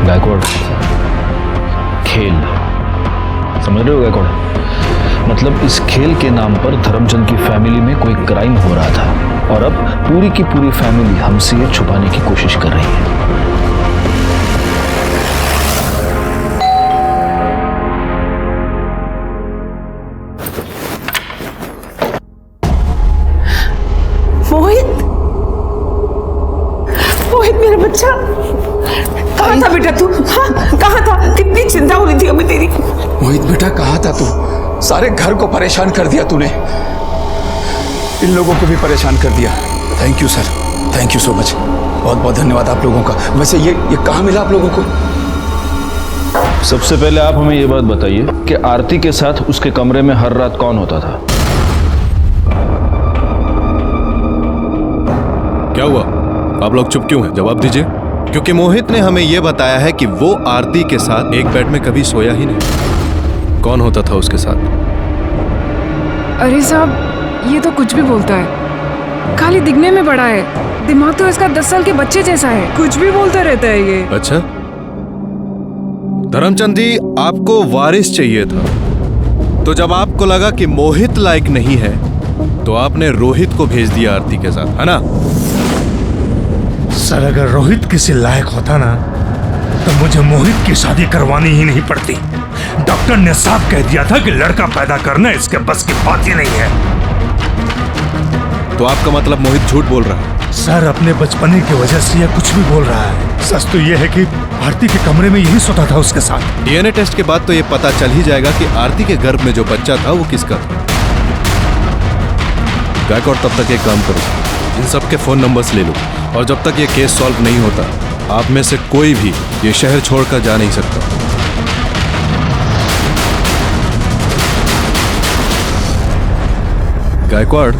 गायकवाड़, खेल समझ रहे हो गायकवाड़? मतलब इस खेल के नाम पर धर्मचंद की फैमिली में कोई क्राइम हो रहा था और अब पूरी की पूरी फैमिली हमसे ये छुपाने की कोशिश कर रही है। मोहित मेरा बच्चा, कहाँ था बेटा तू? हाँ, कहाँ था? कितनी चिंता हो रही थी हमें तेरी। मोहित बेटा कहाँ था तू? सारे घर को परेशान कर दिया तूने, इन लोगों को भी परेशान कर दिया। Thank you sir, thank you so much, बहुत बहुत धन्यवाद आप लोगों का। वैसे ये कहाँ मिला आप लोगों को? सबसे पहले आप हमें ये बात बताइए कि आरती के साथ उसके कमरे में हर रात कौन होता था? क्या हुआ? आप लोग चुप क्यों हैं? जवाब दीजिए। क्योंकि मोहित ने हमें यह बताया है कि वो आरती के साथ एक बेड में कभी सोया ही नहीं। कौन होता था उसके साथ? अरे साहब, ये तो कुछ भी बोलता है। खाली दिखने में बड़ा है, दिमाग तो इसका 10 साल के बच्चे जैसा है। कुछ भी बोलता रहता है ये। अच्छा, धर्मचंद जी, आपको वारिस चाहिए था, तो जब आपको लगा कि मोहित लायक नहीं है तो आपने रोहित को भेज दिया आरती के साथ, है ना? सर, अगर रोहित किसी लायक होता ना तो मुझे मोहित की शादी करवानी ही नहीं पड़ती। डॉक्टर ने साफ कह दिया था कि लड़का पैदा करना इसके बस की बात ही नहीं है। तो आपका मतलब मोहित झूठ बोल रहा है? सर, अपने बचपने की वजह से यह कुछ भी बोल रहा है। सच तो यह है कि आरती के कमरे में यही सोता था उसके साथ। डीएनए टेस्ट के बाद तो ये पता चल ही जाएगा कि आरती के गर्भ में जो बच्चा था वो किसका था। गायकवाड़, तब तक एक काम करो, इन सब के फोन नंबर्स ले लो, और जब तक ये केस सॉल्व नहीं होता आप में से कोई भी ये शहर छोड़कर जा नहीं सकता। गायकवाड़,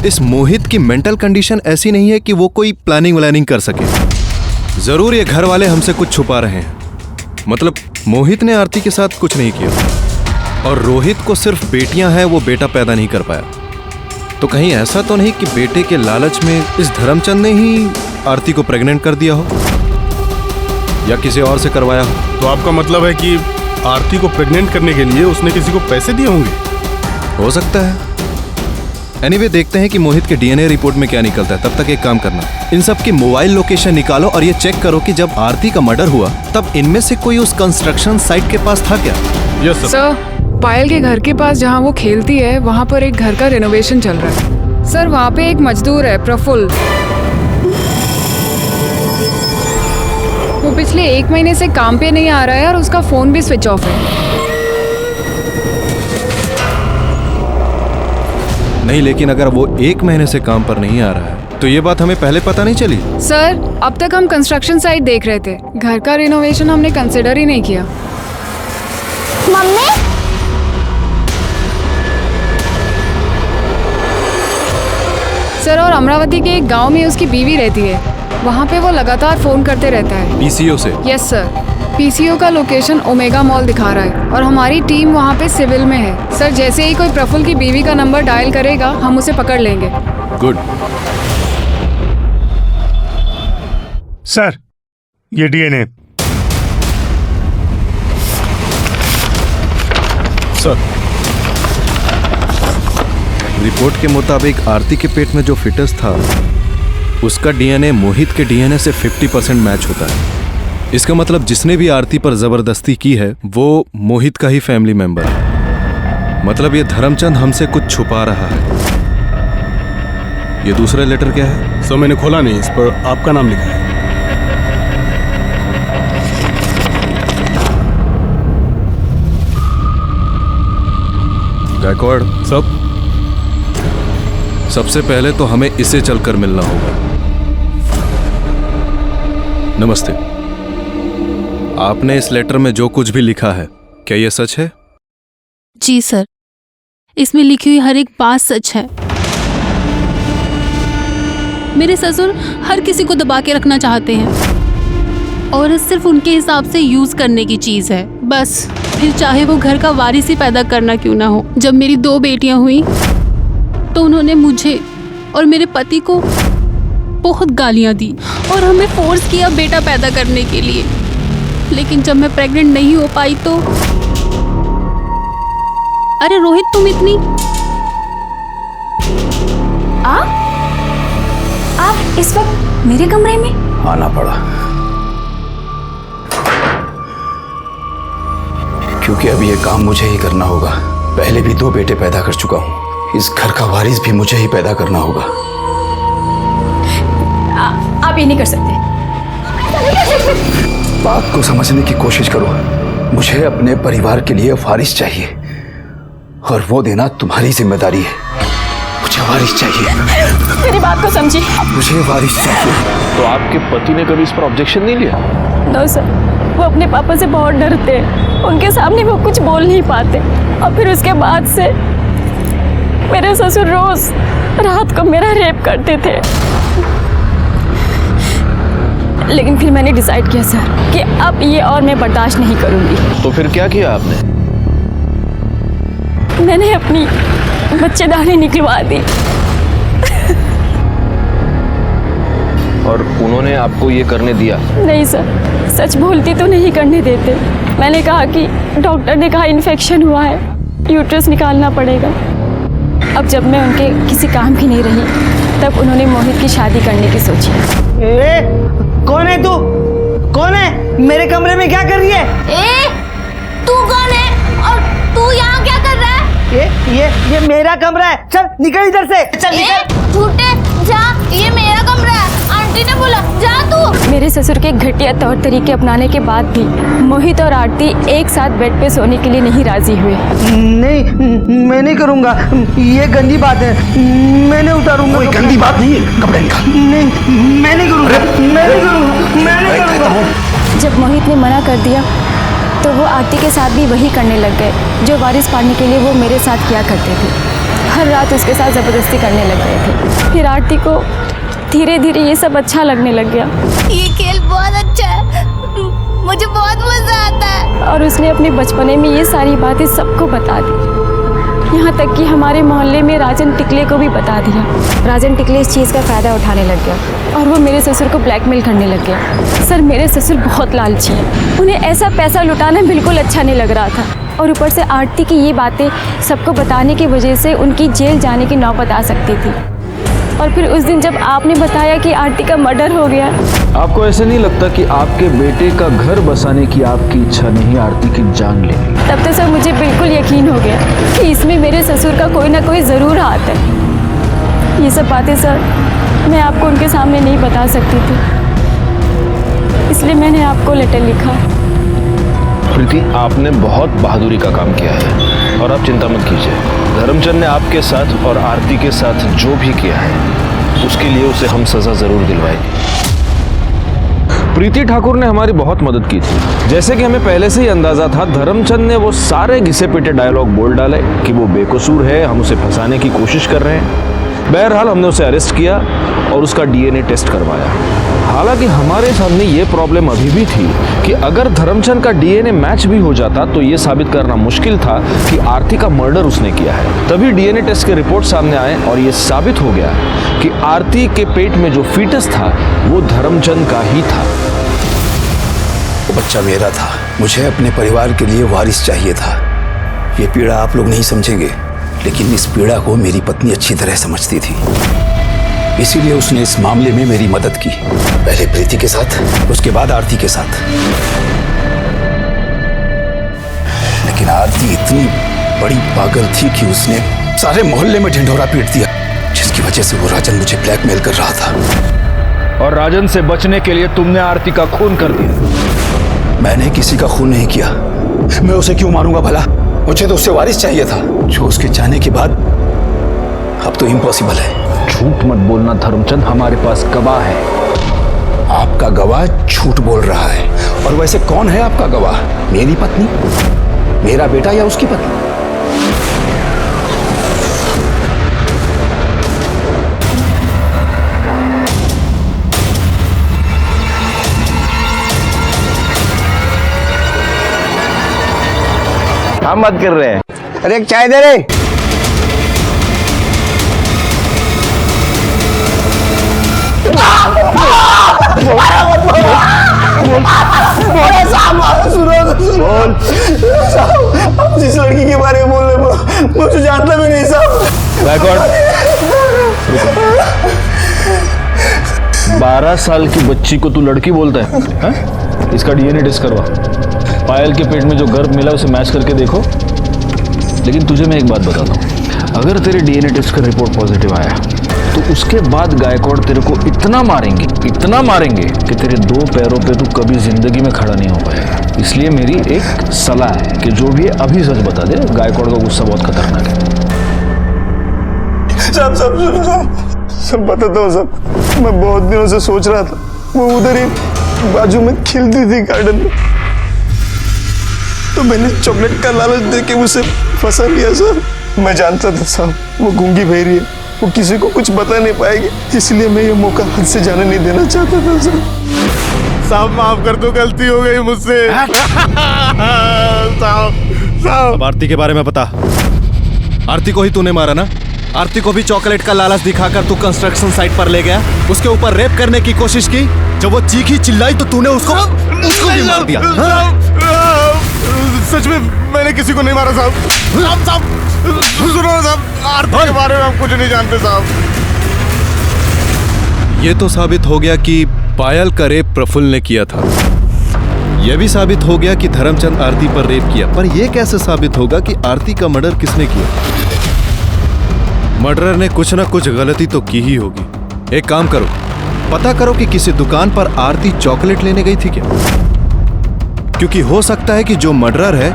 इस मोहित की मेंटल कंडीशन ऐसी नहीं है कि वो कोई प्लानिंग व्लानिंग कर सके। जरूर ये घर वाले हमसे कुछ छुपा रहे हैं। मतलब मोहित ने आरती के साथ कुछ नहीं किया, और रोहित को सिर्फ बेटियां हैं, वो बेटा पैदा नहीं कर पाया। तो कहीं ऐसा तो नहीं कि बेटे के लालच में इस धर्मचंद ने ही आरती को प्रेग्नेंट कर दिया हो, या किसी और से करवाया हो? तो आपका मतलब है कि आरती को प्रेग्नेंट करने के लिए उसने किसी को पैसे दिए होंगे? हो सकता है। एनीवे, देखते हैं कि मोहित के डीएनए रिपोर्ट में क्या निकलता है। तब तक एक काम करना, इन सब की मोबाइल लोकेशन निकालो और ये चेक करो कि जब आरती का मर्डर हुआ तब इनमें से कोई उस कंस्ट्रक्शन साइट के पास था क्या? यस सर, पायल के घर के पास जहाँ वो खेलती है वहाँ पर एक घर का रिनोवेशन चल रहा है। सर, वहाँ पे एक मजदूर है, प्रफुल्ल। वो पिछले 1 महीने से काम पे नहीं आ रहा है और उसका फोन भी स्विच ऑफ है। नहीं, लेकिन अगर वो 1 महीने से काम पर नहीं आ रहा है तो ये बात हमें पहले पता नहीं चली। सर, अब तक हम कंस्ट्रक्शन साइट देख रहे थे, घर का रिनोवेशन हमने कंसिडर ही नहीं किया। मम्मी, सर, और अमरावती के एक गांव में उसकी बीवी रहती है, वहाँ पे वो लगातार फोन करते रहता है। पीसीओ से? यस सर, पीसीओ का लोकेशन ओमेगा मॉल दिखा रहा है और हमारी टीम वहाँ पे सिविल में है। सर, जैसे ही कोई प्रफुल्ल की बीवी का नंबर डायल करेगा हम उसे पकड़ लेंगे। गुड। सर, ये डीएनए। सर, रिपोर्ट के मुताबिक आरती के पेट में जो फिटस था उसका डीएनए मोहित के डीएनए से 50% मैच होता है। इसका मतलब जिसने भी आरती पर जबरदस्ती की है वो मोहित का ही फैमिली मेंबर है। मतलब ये धर्मचंद हमसे कुछ छुपा रहा है। ये दूसरा लेटर क्या है? सर, मैंने खोला नहीं, इस पर आपका नाम लिखा है। गायकवाड़, सबसे पहले तो हमें इसे चलकर मिलना होगा। नमस्ते। आपने इस लेटर में जो कुछ भी लिखा है क्या ये सच है? जी सर, इसमें लिखी हुई हर एक बात सच है। मेरे ससुर हर किसी को दबा के रखना चाहते हैं और सिर्फ उनके हिसाब से यूज करने की चीज है बस, फिर चाहे वो घर का वारिस ही पैदा करना क्यों ना हो। जब मेरी 2 बेटियां हुई तो उन्होंने मुझे और मेरे पति को बहुत गालियां दी और हमें फोर्स किया बेटा पैदा करने के लिए। लेकिन जब मैं प्रेग्नेंट नहीं हो पाई तो अरे रोहित, तुम इतनी आप इस वक्त मेरे कमरे में? आना पड़ा क्योंकि अब ये काम मुझे ही करना होगा। पहले भी 2 बेटे पैदा कर चुका हूं, इस घर का वारिस भी मुझे ही पैदा करना होगा। आप ये नहीं कर सकते। बात को समझने की कोशिश करो। मुझे अपने परिवार के लिए वारिस चाहिए और वो देना तुम्हारी जिम्मेदारी है। मुझे वारिस चाहिए। मेरी बात को समझिए। मुझे वारिस चाहिए। तो आपके पति ने कभी इस पर ऑब्जेक्शन नहीं लिया? नो सर, वो अपने पापा से बहुत डरते हैं, उनके सामने वो कुछ बोल नहीं पाते। और फिर उसके बाद से मेरे ससुर रोज रात को मेरा रेप करते थे। लेकिन फिर मैंने डिसाइड किया सर कि अब ये और मैं बर्दाश्त नहीं करूंगी। तो फिर क्या किया आपने? मैंने अपनी बच्चेदानी निकलवा दी। और उन्होंने आपको ये करने दिया? नहीं सर, सच बोलती तो नहीं करने देते। मैंने कहा कि डॉक्टर ने कहा इन्फेक्शन हुआ है, यूट्रस निकालना पड़ेगा। अब जब मैं उनके किसी काम की नहीं रही तब उन्होंने मोहित की शादी करने की सोची। कौन है तू? कौन है? मेरे कमरे में क्या कर रही है? तू कौन है और तू यहाँ क्या कर रहा है? ये मेरा कमरा है। चल निकल इधर से। चल निकल। झूठे जा, ये मेरा कमरा है। आंटी ने बोला जा तू। मेरे ससुर के घटिया तौर तरीके अपनाने के बाद भी मोहित और आरती एक साथ बेड पे सोने के लिए नहीं राजी हुए। नहीं, मैं नहीं करूँगा। ये गंदी बात है, मैं नहीं उतारूंगा। कोई गंदी बात नहीं है, कपड़े निकाल। नहीं, मैं नहीं करूँगा, मैं नहीं करूँगा, मैं नहीं करूँगा। जब मोहित ने मना कर दिया तो वो आरती के साथ भी वही करने लग गए जो वारिस पाने के लिए वो मेरे साथ किया करते थे। हर रात उसके साथ ज़बरदस्ती करने लग गए थे। फिर आरती को धीरे धीरे ये सब अच्छा लगने लग गया। ये खेल बहुत अच्छा है, मुझे बहुत मजा आता है। और उसने अपने बचपने में ये सारी बातें सबको बता दी, यहाँ तक कि हमारे मोहल्ले में राजन टिकले को भी बता दिया। राजन टिकले इस चीज़ का फ़ायदा उठाने लग गया और वो मेरे ससुर को ब्लैकमेल करने लग गया। सर, मेरे ससुर बहुत लालची हैं, उन्हें ऐसा पैसा लुटाना बिल्कुल अच्छा नहीं लग रहा था। और ऊपर से आरती की ये बातें सबको बताने की वजह से उनकी जेल जाने की नौबत आ सकती थी। और फिर उस दिन जब आपने बताया कि आरती का मर्डर हो गया। आपको ऐसे नहीं लगता कि आपके बेटे का घर बसाने की आपकी इच्छा नहीं आरती की जान लेनी? तब तो सर मुझे बिल्कुल यकीन हो गया कि इसमें मेरे ससुर का कोई ना कोई ज़रूर हाथ है। ये सब बातें सर मैं आपको उनके सामने नहीं बता सकती थी, इसलिए मैंने आपको लेटर लिखा। प्रीति, आपने बहुत बहादुरी का काम किया है और आप चिंता मत कीजिए। धर्मचंद ने आपके साथ और आरती के साथ जो भी किया है उसके लिए उसे हम सजा जरूर दिलवाएंगे। प्रीति ठाकुर ने हमारी बहुत मदद की थी। जैसे कि हमें पहले से ही अंदाजा था, धर्मचंद ने वो सारे घिसे पिटे डायलॉग बोल डाले कि वो बेकसूर है, हम उसे फंसाने की कोशिश कर रहे हैं। बहरहाल हमने उसे अरेस्ट किया और उसका डीएनए टेस्ट करवाया। हालांकि हमारे सामने ये प्रॉब्लम अभी भी थी कि अगर धर्मचंद का डीएनए मैच भी हो जाता तो ये साबित करना मुश्किल था कि आरती का मर्डर उसने किया है। तभी डीएनए टेस्ट के रिपोर्ट सामने आए और ये साबित हो गया कि आरती के पेट में जो फीटस था वो धर्मचंद का ही था। वो बच्चा मेरा था, मुझे अपने परिवार के लिए वारिस चाहिए था। ये पीड़ा आप लोग नहीं समझेंगे, लेकिन इस पीड़ा को मेरी पत्नी अच्छी तरह समझती थी, इसीलिए उसने इस मामले में मेरी मदद की। पहले प्रीति के साथ, उसके बाद आरती के साथ। लेकिन आरती इतनी बड़ी पागल थी कि उसने सारे मोहल्ले में ढिंढोरा पीट दिया, जिसकी वजह से वो राजन मुझे ब्लैकमेल कर रहा था। और राजन से बचने के लिए तुमने आरती का खून कर दिया। मैंने किसी का खून नहीं किया, मैं उसे क्यों मारूंगा भला? मुझे तो उससे वारिस चाहिए था, जो उसके जाने के बाद अब तो इम्पॉसिबल है। झूठ मत बोलना धर्मचंद, हमारे पास गवाह है। आपका गवाह झूठ बोल रहा है। और वैसे कौन है आपका गवाह? मेरी पत्नी, मेरा बेटा या उसकी पत्नी? हम मत कर रहे हैं। अरे एक चाय दे रे। आप जिस लड़की के बारे में बोल रहे हो मुझे जानता भी नहीं साहब। 12 साल की बच्ची को तू लड़की बोलता है, हा? इसका डीएनए टेस्ट करवा। पायल के पेट में जो गर्भ मिला उसे मैच करके देखो। लेकिन तुझे मैं एक बात बताता हूँ, अगर तेरे डीएनए टेस्ट का रिपोर्ट पॉजिटिव आया तो उसके बाद गायकवाड़ तेरे को इतना मारेंगे कि तेरे 2 पैरों पे तू कभी जिंदगी में खड़ा नहीं हो पाएगा। इसलिए मेरी एक सलाह है कि जो भी है अभी सच बता दे, गायकवाड़ का गुस्सा बहुत खतरनाक है। सब बताता हूँ सब। मैं बहुत दिनों से सोच रहा था, वो उधर ही बाजू में खिलती थी गार्डन में, तो मैंने चॉकलेट का लालच देके उसे फंसा लिया सर। मैं जानता था साहब वो गूंगी बहरी है, वो किसी को कुछ बता नहीं पाएगी, इसलिए मैं ये मौका हाथ से जाने नहीं देना चाहता था सर। साहब माफ कर दो, गलती हो गई मुझसे। अब आरती के बारे में बता। आरती को ही तूने मारा ना? आरती को भी चॉकलेट का लालच दिखाकर तू कंस्ट्रक्शन साइट पर ले गया, उसके ऊपर रेप करने की कोशिश की। जब वो चीखी चिल्लाई तो तूने उसको भी मार दिया। सच में मैंने किसी को नहीं मारा साहब। सुनो साहब, आरती के बारे में हम कुछ नहीं जानते साहब। ये तो साबित हो गया कि पायल का रेप प्रफुल्ल ने किया था यह भी साबित हो गया कि धर्मचंद आरती पर रेप किया, पर यह कैसे साबित होगा कि आरती का मर्डर किसने किया? मर्डरर ने कुछ ना कुछ गलती तो की ही होगी। एक काम करो, पता करो कि किसी दुकान पर आरती चॉकलेट लेने गई थी क्या, क्योंकि हो सकता है कि जो मर्डरर है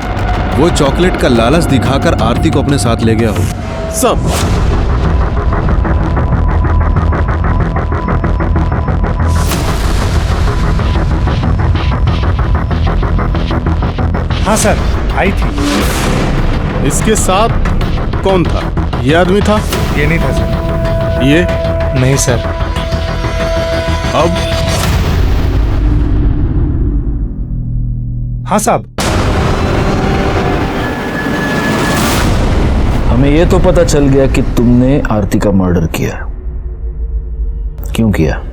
वो चॉकलेट का लालच दिखाकर आरती को अपने साथ ले गया हो। सब हाँ सर, आई थी। इसके साथ कौन था? ये आदमी था? ये नहीं था सर। ये नहीं सर। अब हाँ साहब। हमें ये तो पता चल गया कि तुमने आरती का मर्डर किया। क्यों किया?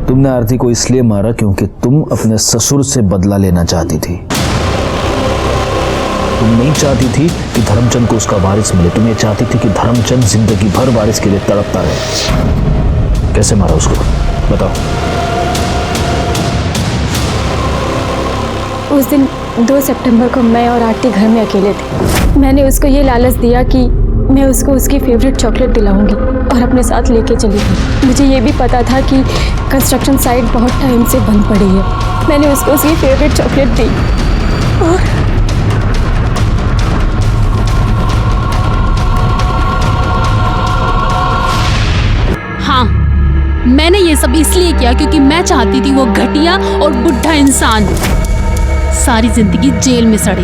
तुमने आरती को इसलिए मारा क्योंकि तुम अपने ससुर से बदला लेना चाहती थी। तुम नहीं चाहती थी कि धर्मचंद को उसका वारिस मिले, तुम ये चाहती थी कि धर्मचंद जिंदगी भर वारिस के लिए तड़पता रहे। कैसे मारा उसको, बताओ। उस दिन 2 सितंबर को मैं और आरती घर में अकेले थे। मैंने उसको ये लालच दिया कि मैं उसको उसकी फेवरेट चॉकलेट दिलाऊंगी और अपने साथ लेके चली गई। मुझे ये भी पता था कि कंस्ट्रक्शन साइट बहुत टाइम से बंद पड़ी है। मैंने उसको उसकी फेवरेट चॉकलेट दी और हाँ, मैंने ये सब इसलिए किया क्योंकि मैं चाहती थी वो घटिया और बुढ़ा इंसान सारी जिंदगी जेल में सड़े,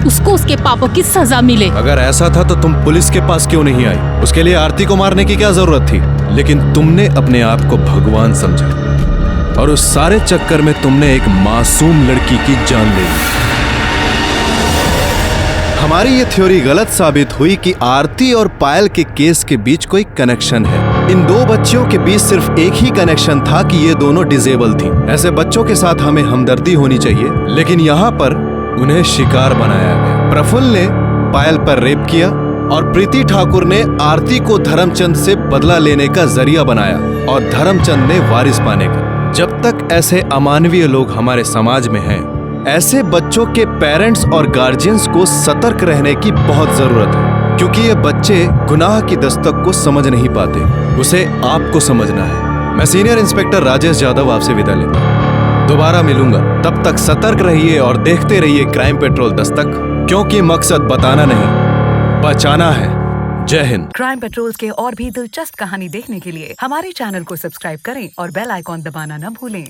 उसको उसके पापों की सजा मिले। अगर ऐसा था तो तुम पुलिस के पास क्यों नहीं आई? उसके लिए आरती को मारने की क्या जरूरत थी? लेकिन तुमने अपने आप को भगवान समझा और उस सारे चक्कर में तुमने एक मासूम लड़की की जान ले ली। हमारी ये थ्योरी गलत साबित हुई कि आरती और पायल के केस के बीच कोई कनेक्शन है। इन दो बच्चियों के बीच सिर्फ एक ही कनेक्शन था कि ये दोनों डिसेबल थी। ऐसे बच्चों के साथ हमें हमदर्दी होनी चाहिए, लेकिन यहाँ पर उन्हें शिकार बनाया गया। प्रफुल्ल ने पायल पर रेप किया और प्रीति ठाकुर ने आरती को धर्मचंद से बदला लेने का जरिया बनाया और धर्मचंद ने वारिस पाने का। जब तक ऐसे अमानवीय लोग हमारे समाज में हैं, ऐसे बच्चों के पेरेंट्स और गार्जियंस को सतर्क रहने की बहुत जरूरत है, क्योंकि ये बच्चे गुनाह की दस्तक को समझ नहीं पाते, उसे आपको समझना है। मैं सीनियर इंस्पेक्टर राजेश यादव आपसे विदा लेता हूं। दोबारा मिलूंगा, तब तक सतर्क रहिए और देखते रहिए क्राइम पेट्रोल दस्तक, क्योंकि मकसद बताना नहीं, बचाना है। जय हिंद। क्राइम पेट्रोल के और भी दिलचस्प कहानी देखने के लिए हमारे चैनल को सब्सक्राइब करें और बेल आइकॉन दबाना न भूलें।